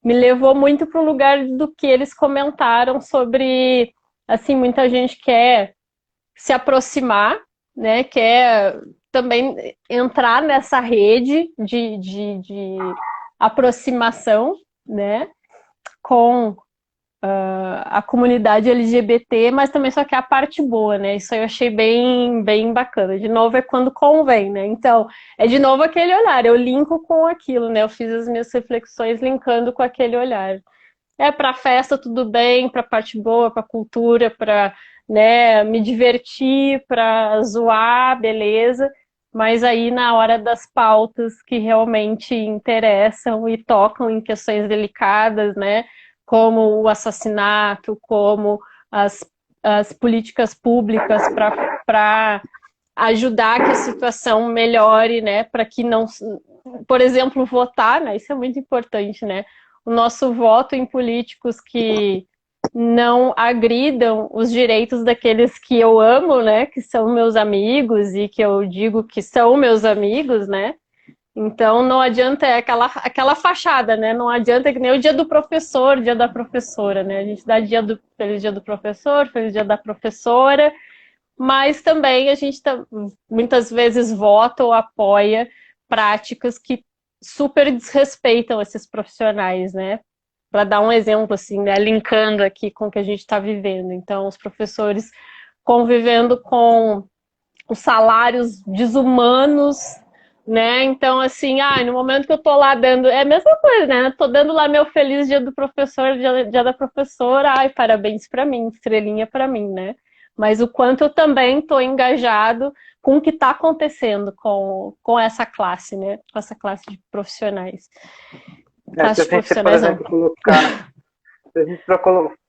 Me levou muito para o lugar do que eles comentaram sobre, assim, muita gente quer se aproximar, né? Quer também entrar nessa rede de aproximação, né? Com a comunidade LGBT, mas também só que é a parte boa, né? Isso aí eu achei bem, bem bacana. De novo, é quando convém, né? Então, é de novo aquele olhar, eu linko com aquilo, né? Eu fiz as minhas reflexões linkando com aquele olhar. Para festa tudo bem, para parte boa, para cultura, para, né, me divertir, para zoar, beleza. Mas aí na hora das pautas que realmente interessam e tocam em questões delicadas, né, como o assassinato, como as políticas públicas para ajudar que a situação melhore, né, para que não, por exemplo, votar, né, isso é muito importante, né, o nosso voto em políticos que não agridam os direitos daqueles que eu amo, né, que são meus amigos e que eu digo que são meus amigos, né. Então não adianta aquela fachada, né? Não adianta que nem o dia do professor, dia da professora, né? A gente dá feliz dia do professor, feliz dia da professora, mas também a gente muitas vezes vota ou apoia práticas que super desrespeitam esses profissionais, né? Para dar um exemplo, assim, né? Linkando aqui com o que a gente está vivendo. Então, os professores convivendo com os salários desumanos, né? Então, assim, no momento que eu tô lá dando, é a mesma coisa, né? Tô dando lá meu feliz dia do professor, dia da professora, parabéns para mim, estrelinha para mim, né? Mas o quanto eu também tô engajado com o que está acontecendo com essa classe, né? Com essa classe de profissionais. Se Classe a de gente, por profissionais, não. exemplo, se a gente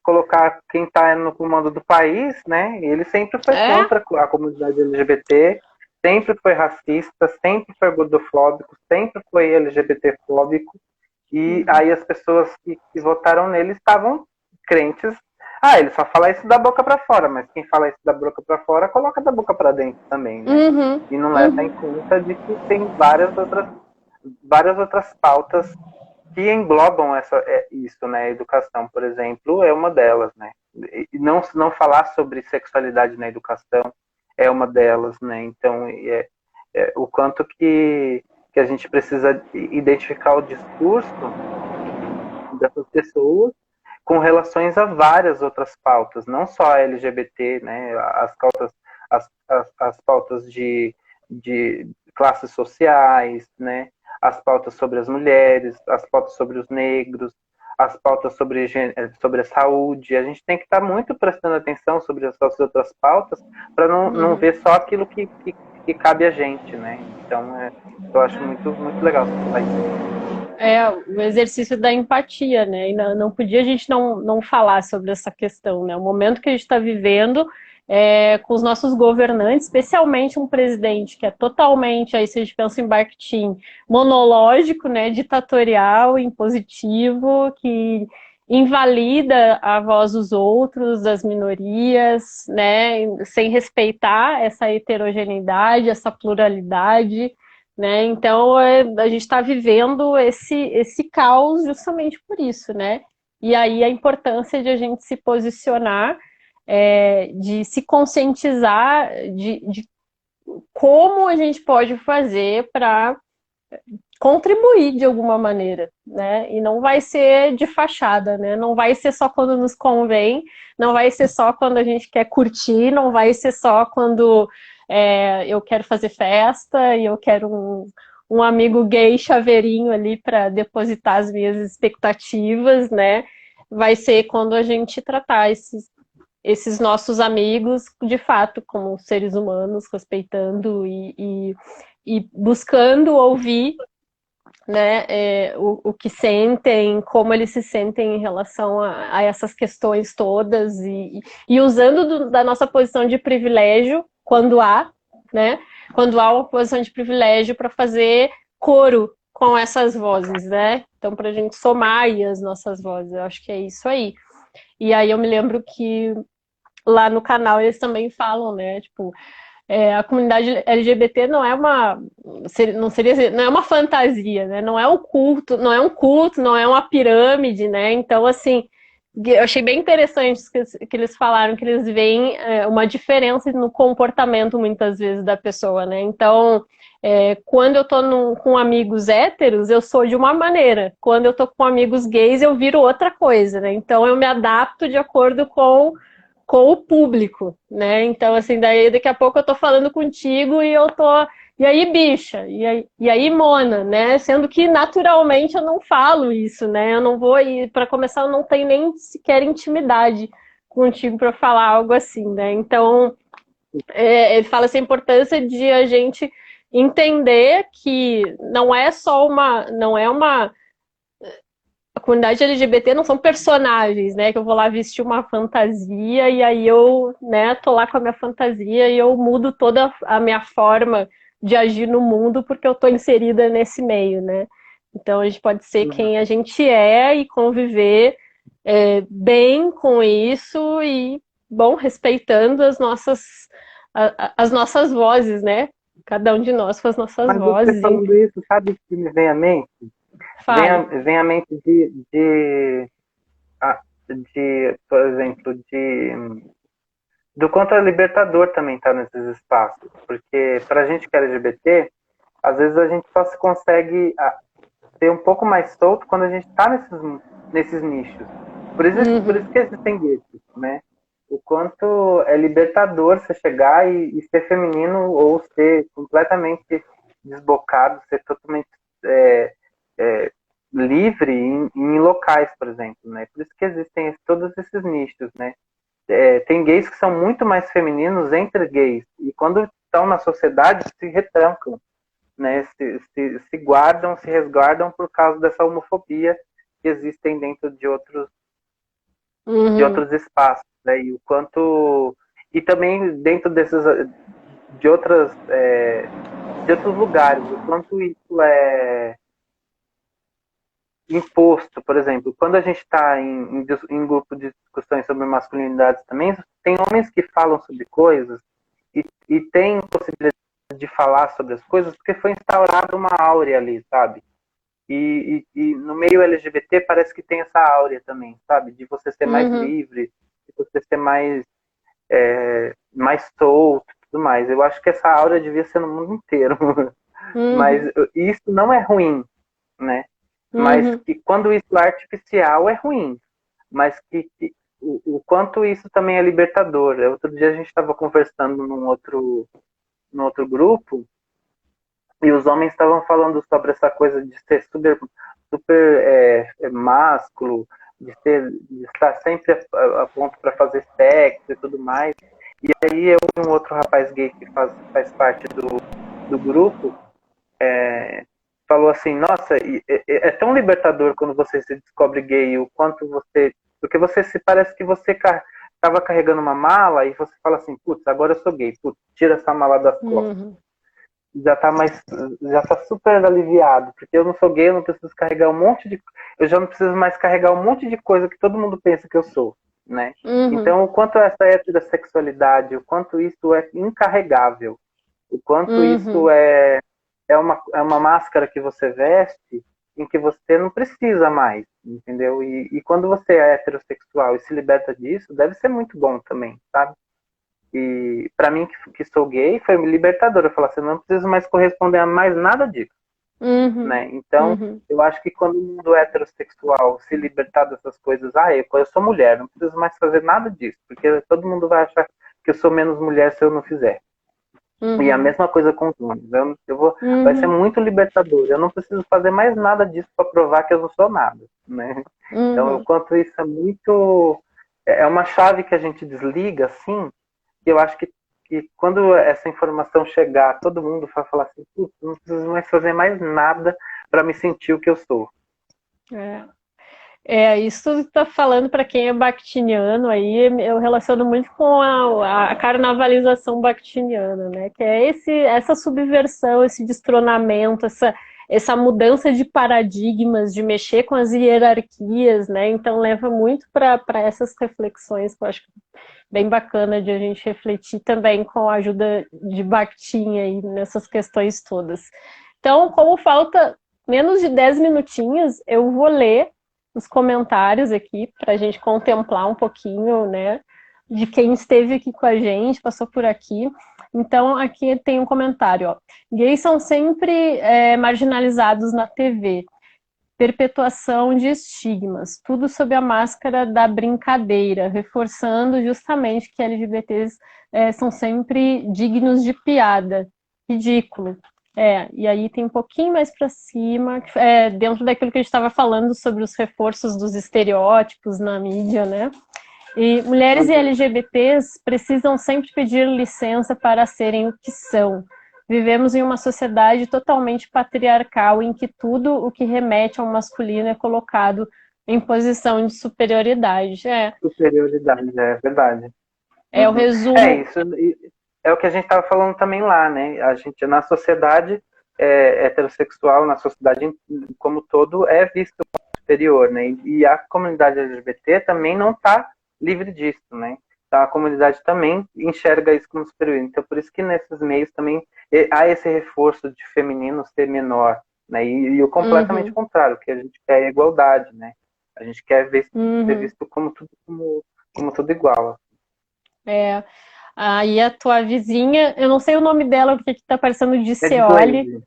colocar quem está no comando do país, né? Ele sempre foi contra a comunidade LGBT, sempre foi racista, sempre foi gordofóbico, sempre foi LGBTfóbico. E aí as pessoas que votaram nele estavam crentes. Ele só fala isso da boca para fora, mas quem fala isso da boca para fora coloca da boca para dentro também, né? E não leva em conta de que tem várias outras pautas que englobam isso, né? A educação, por exemplo, é uma delas, né? E não falar sobre sexualidade na educação é uma delas, né? Então, o quanto que a gente precisa identificar o discurso dessas pessoas com relações a várias outras pautas, não só a LGBT, né? As pautas de classes sociais, né? As pautas sobre as mulheres, as pautas sobre os negros, as pautas sobre a saúde. A gente tem que estar muito prestando atenção sobre as outras pautas para não ver só aquilo que cabe a gente, né? Então, eu acho muito, muito legal falar isso. O exercício da empatia, né? E não podia a gente não falar sobre essa questão, né? O momento que a gente está vivendo com os nossos governantes, especialmente um presidente que é totalmente, aí se a gente pensa em Bakhtin, monológico, né? Ditatorial, impositivo, que invalida a voz dos outros, das minorias, né? Sem respeitar essa heterogeneidade, essa pluralidade, né? Então, a gente está vivendo esse caos justamente por isso, né? E aí a importância de a gente se posicionar, de se conscientizar de como a gente pode fazer para contribuir de alguma maneira, né? E não vai ser de fachada, né? Não vai ser só quando nos convém, não vai ser só quando a gente quer curtir, não vai ser só quando eu quero fazer festa e eu quero um amigo gay chaveirinho ali para depositar as minhas expectativas, né? Vai ser quando a gente tratar esses nossos amigos de fato como seres humanos, respeitando e buscando ouvir, né, o que sentem, como eles se sentem em relação a essas questões todas e usando da nossa posição de privilégio quando há, né, quando há uma posição de privilégio para fazer coro com essas vozes, né? Então, para a gente somar aí as nossas vozes, eu acho que é isso aí. E aí eu me lembro que lá no canal eles também falam, né, tipo, a comunidade LGBT não é não é uma fantasia, né? Não é um culto, não é uma pirâmide, né? Então, assim, eu achei bem interessante que eles falaram que eles veem uma diferença no comportamento, muitas vezes, da pessoa, né? Então, quando eu tô com amigos héteros, eu sou de uma maneira. Quando eu tô com amigos gays, eu viro outra coisa, né? Então, eu me adapto de acordo com o público, né? Então, assim, daí daqui a pouco eu tô falando contigo e eu tô. E aí, bicha? E aí, mona, né? Sendo que naturalmente eu não falo isso, né? Eu não vou. E para começar, eu não tenho nem sequer intimidade contigo para falar algo assim, né? Então, ele fala essa importância de a gente entender que não é só uma. Não é uma a comunidade LGBT não são personagens, né? Que eu vou lá vestir uma fantasia e aí eu, né, tô lá com a minha fantasia e eu mudo toda a minha forma de agir no mundo porque eu tô inserida nesse meio, né? Então a gente pode ser quem a gente é e conviver bem com isso e, bom, respeitando as nossas vozes, né? Cada um de nós com as nossas Mas você vozes. falando isso, sabe o que me vem à mente? Vem à mente por exemplo, do quanto é libertador também estar nesses espaços. Porque para a gente que é LGBT, às vezes a gente só se consegue ser um pouco mais solto quando a gente está nesses nichos. Por isso que existem guetos, né? O quanto é libertador você chegar e ser feminino ou ser completamente desbocado, ser totalmente livre em locais, por exemplo, né? Por isso que existem todos esses nichos, né? Tem gays que são muito mais femininos entre gays e quando estão na sociedade se retrancam, né? Se guardam, se resguardam por causa dessa homofobia que existem dentro de outros de Uhum. outros espaços, né? E o quanto e também dentro desses de outras de outros lugares, o quanto isso é imposto, por exemplo, quando a gente está em grupo de discussões sobre masculinidades também, tem homens que falam sobre coisas e tem possibilidade de falar sobre as coisas porque foi instaurada uma áurea ali, sabe? E no meio LGBT parece que tem essa áurea também, sabe? De você ser mais Uhum. livre, de você ser mais solto e tudo mais. Eu acho que essa áurea devia ser no mundo inteiro. Mas Uhum. isso não é ruim, né? Mas Uhum. que quando isso é artificial é ruim. Mas que o quanto isso também é libertador. Outro dia a gente estava conversando num outro grupo e os homens estavam falando sobre essa coisa de ser super másculo, de estar sempre a ponto para fazer sexo e tudo mais. E aí eu e um outro rapaz gay que faz parte do grupo falou assim, nossa, é tão libertador quando você se descobre gay, o quanto você... Porque você se parece que você estava carregando uma mala e você fala assim, putz, agora eu sou gay, putz, tira essa mala das costas. Uhum. Já tá super aliviado, porque eu não sou gay, eu não preciso carregar um monte de... Eu já não preciso mais carregar um monte de coisa que todo mundo pensa que eu sou, né? Uhum. Então, o quanto essa heterossexualidade, o quanto isso é incarregável, o quanto isso Uhum. é uma máscara que você veste em que você não precisa mais, entendeu? E quando você é heterossexual e se liberta disso, deve ser muito bom também, sabe? E para mim, que sou gay, foi libertador. Eu falei assim, não preciso mais corresponder a mais nada disso, Uhum. né? Então, Uhum. eu acho que quando o mundo heterossexual se libertar dessas coisas, eu sou mulher, não preciso mais fazer nada disso, porque todo mundo vai achar que eu sou menos mulher se eu não fizer. E a Uhum. mesma coisa com os homens. Vai ser Uhum. muito libertador. Eu não preciso fazer mais nada disso para provar que eu não sou nada, né? Então, o Uhum. quanto isso é muito... É uma chave que a gente desliga, assim, que eu acho que quando essa informação chegar, todo mundo vai falar assim, putz, não preciso mais fazer mais nada para me sentir o que eu sou. É. Isso está falando para quem é bakhtiniano aí, eu relaciono muito com a carnavalização bakhtiniana, né? Que é essa subversão, esse destronamento, essa mudança de paradigmas, de mexer com as hierarquias, né? Então leva muito para essas reflexões que eu acho bem bacana de a gente refletir também com a ajuda de Bakhtin aí nessas questões todas. Então, como falta menos de 10 minutinhos, eu vou ler os comentários aqui para a gente contemplar um pouquinho, né, de quem esteve aqui com a gente, passou por aqui. Então, aqui tem um comentário, ó. Gays são sempre marginalizados na TV. Perpetuação de estigmas, tudo sob a máscara da brincadeira, reforçando justamente que LGBTs são sempre dignos de piada. Ridículo. E aí tem um pouquinho mais para cima, dentro daquilo que a gente estava falando sobre os reforços dos estereótipos na mídia, né? E mulheres e Uhum. LGBTs precisam sempre pedir licença para serem o que são. Vivemos em uma sociedade totalmente patriarcal em que tudo o que remete ao masculino é colocado em posição de superioridade. Superioridade, é verdade. É o Uhum. É resumo. isso, é o que a gente estava falando também lá, né? A gente, na sociedade heterossexual, na sociedade como todo, é visto como superior, né? E a comunidade LGBT também não está livre disso, né? Então, a comunidade também enxerga isso como superior. Então, por isso que nesses meios também há esse reforço de feminino ser menor, né? E o completamente Uhum, contrário, que a gente quer é igualdade, né? A gente quer ser uhum. visto como tudo igual. É. Aí a tua vizinha, eu não sei o nome dela, porque aqui tá parecendo de É de Cioli. Glaze.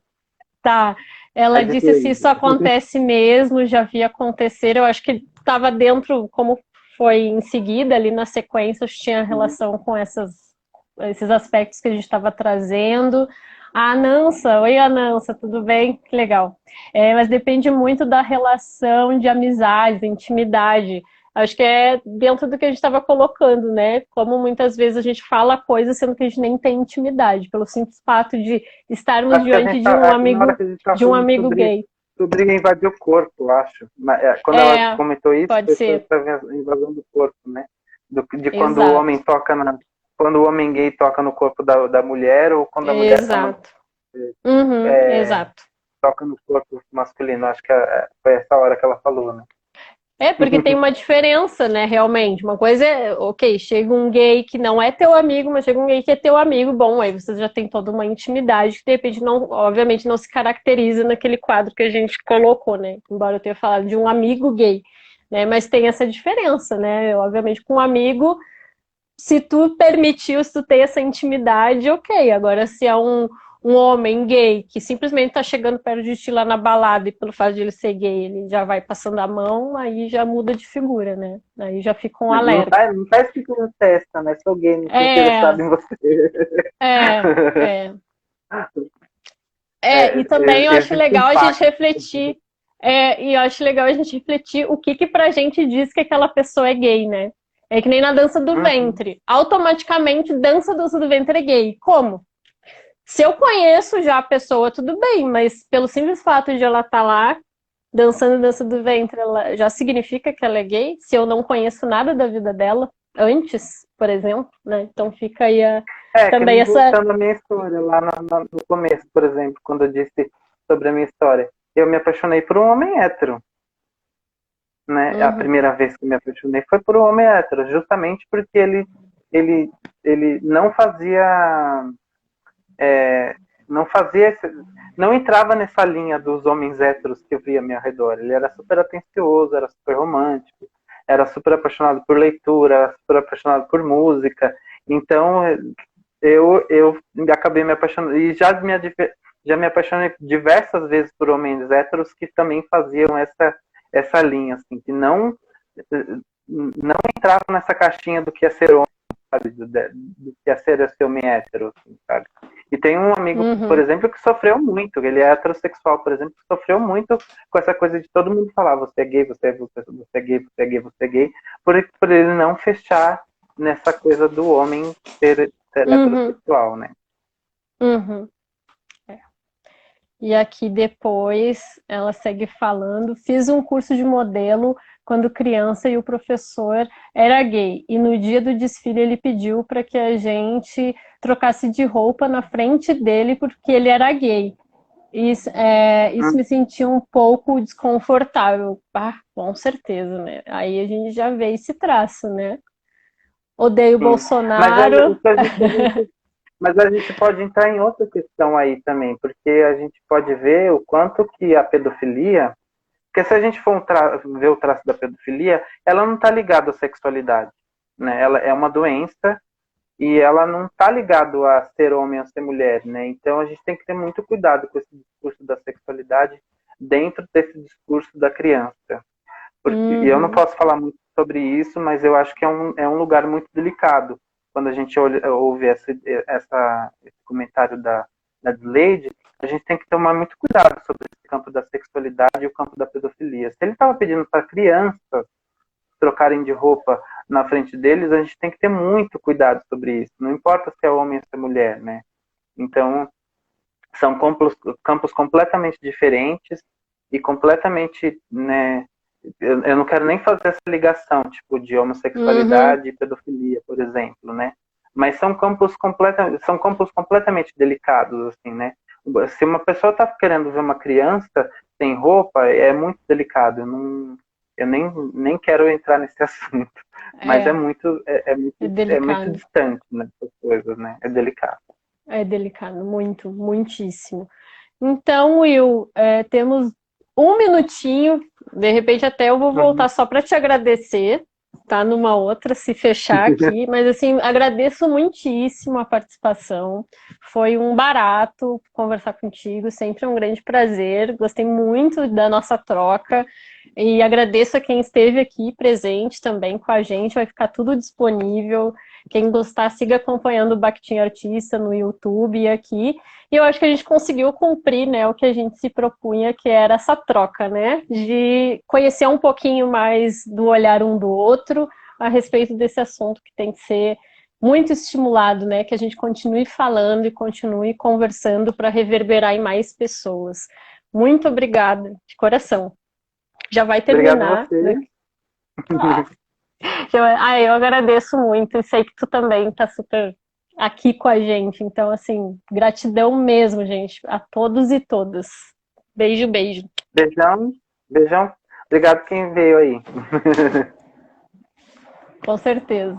Tá. É Ela de disse se isso Glaze. acontece mesmo, já vi acontecer. Eu acho que estava dentro, como foi em seguida, ali na sequência, acho que tinha relação com esses aspectos que a gente estava trazendo. A Anansa, oi Anansa, tudo bem? Que legal. Mas depende muito da relação de amizade, intimidade. Acho que é dentro do que a gente estava colocando, né? Como muitas vezes a gente fala coisas sendo que a gente nem tem intimidade, pelo simples fato de estarmos Acho que a diante gente tá, na hora que a gente tá de um falando amigo sobre gay. sobre invadir o corpo, acho. Quando ela comentou isso, pode ser. foi a invasão do corpo, né? De quando o Exato. homem toca quando o homem gay toca no corpo da mulher, ou quando a mulher Exato. Uhum, exato. toca no corpo masculino. Acho que foi essa hora que ela falou, né? Porque tem uma diferença, né, realmente. Uma coisa é, ok, chega um gay que não é teu amigo, mas chega um gay que é teu amigo, bom, aí você já tem toda uma intimidade que de repente não, obviamente não se caracteriza naquele quadro que a gente colocou, né? Embora eu tenha falado de um amigo gay, né? Mas tem essa diferença, né? Obviamente com um amigo, se tu permitiu, se tu tem essa intimidade, ok. Agora, se é um homem gay que simplesmente tá chegando perto de ti lá na balada e pelo fato de ele ser gay, ele já vai passando a mão, aí já muda de figura, né? Aí já fica um alerta. Não tá escrito na testa, né? Sou gay, não tô É, interessado em você. é. E também eu acho Existe um legal a gente pacto. refletir, e eu acho legal a gente refletir o que pra gente diz que aquela pessoa é gay, né? É que nem na dança do Uhum. ventre. Automaticamente, dança do ventre é gay. Como? Se eu conheço já a pessoa, tudo bem, mas pelo simples fato de ela estar lá dançando dança do ventre, ela já significa que ela é gay? Se eu não conheço nada da vida dela antes, por exemplo, né? Então fica aí Que também nem essa. voltando à minha história, lá no começo, por exemplo, quando eu disse sobre a minha história. Eu me apaixonei por um homem hétero, né? A Uhum, primeira vez que me apaixonei foi por um homem hétero, justamente porque ele, ele não fazia não entrava nessa linha dos homens héteros que eu via ao meu redor. Ele era super atencioso, era super romântico, era super apaixonado por leitura, era super apaixonado por música. Então, eu acabei me apaixonando. E já me apaixonei diversas vezes por homens héteros que também faziam essa linha, assim, que não entravam nessa caixinha do que é ser homem, sabe? Do que é ser homem hétero, assim, sabe? E tem um amigo, por uhum, exemplo, que sofreu muito, ele é heterossexual, por exemplo, que sofreu muito com essa coisa de todo mundo falar você é gay, você é gay, você é gay, você é gay, por ele não fechar nessa coisa do homem ser uhum, heterossexual, né? uhum. E aqui depois ela segue falando: fiz um curso de modelo quando criança e o professor era gay. E no dia do desfile ele pediu para que a gente trocasse de roupa na frente dele porque ele era gay. Isso me sentia um pouco desconfortável. Ah, com certeza, né? Aí a gente já vê esse traço, né? Odeio Sim. Mas Bolsonaro. mas a gente pode entrar em outra questão aí também, porque a gente pode ver o quanto que a pedofilia, porque se a gente for ver o traço da pedofilia, ela não está ligada à sexualidade, né? Ela é uma doença e ela não está ligada a ser homem ou ser mulher, né? Então a gente tem que ter muito cuidado com esse discurso da sexualidade dentro desse discurso da criança. E eu não Uhum, posso falar muito sobre isso, mas eu acho que é um lugar muito delicado quando a gente ouve esse comentário da Adelaide. A gente tem que tomar muito cuidado sobre esse campo da sexualidade e o campo da pedofilia. Se ele estava pedindo para crianças trocarem de roupa na frente deles, a gente tem que ter muito cuidado sobre isso. Não importa se é homem ou se é mulher, né? Então, são campos completamente diferentes e completamente, né, eu não quero nem fazer essa ligação, tipo, de uhum, homossexualidade e pedofilia, por exemplo, né? Mas são campos completamente delicados, assim, né? Se uma pessoa está querendo ver uma criança sem roupa, é muito delicado. Eu nem quero entrar nesse assunto, mas é, é é muito delicado. distante, né, essas coisas, né? É delicado. É delicado, muito, muitíssimo. Então, Will, temos um minutinho, de repente até eu vou voltar Uhum. só para te agradecer, tá? Numa outra, se fechar aqui, mas assim, agradeço muitíssimo a participação. Foi um barato conversar contigo, sempre um grande prazer. Gostei muito da nossa troca e agradeço a quem esteve aqui presente também com a gente, vai ficar tudo disponível. Quem gostar, siga acompanhando o Bactin Artista no YouTube e aqui. E eu acho que a gente conseguiu cumprir, né, o que a gente se propunha, que era essa troca, né, de conhecer um pouquinho mais do olhar um do outro a respeito desse assunto que tem que ser muito estimulado, né, que a gente continue falando e continue conversando para reverberar em mais pessoas. Muito obrigada, de coração. Já vai Obrigado terminar. a você. Eu agradeço muito e sei que tu também tá super aqui com a gente. Então, assim, gratidão mesmo, gente, a todos e todas. Beijo, beijo. Beijão, beijão. Obrigado quem veio aí. Com certeza.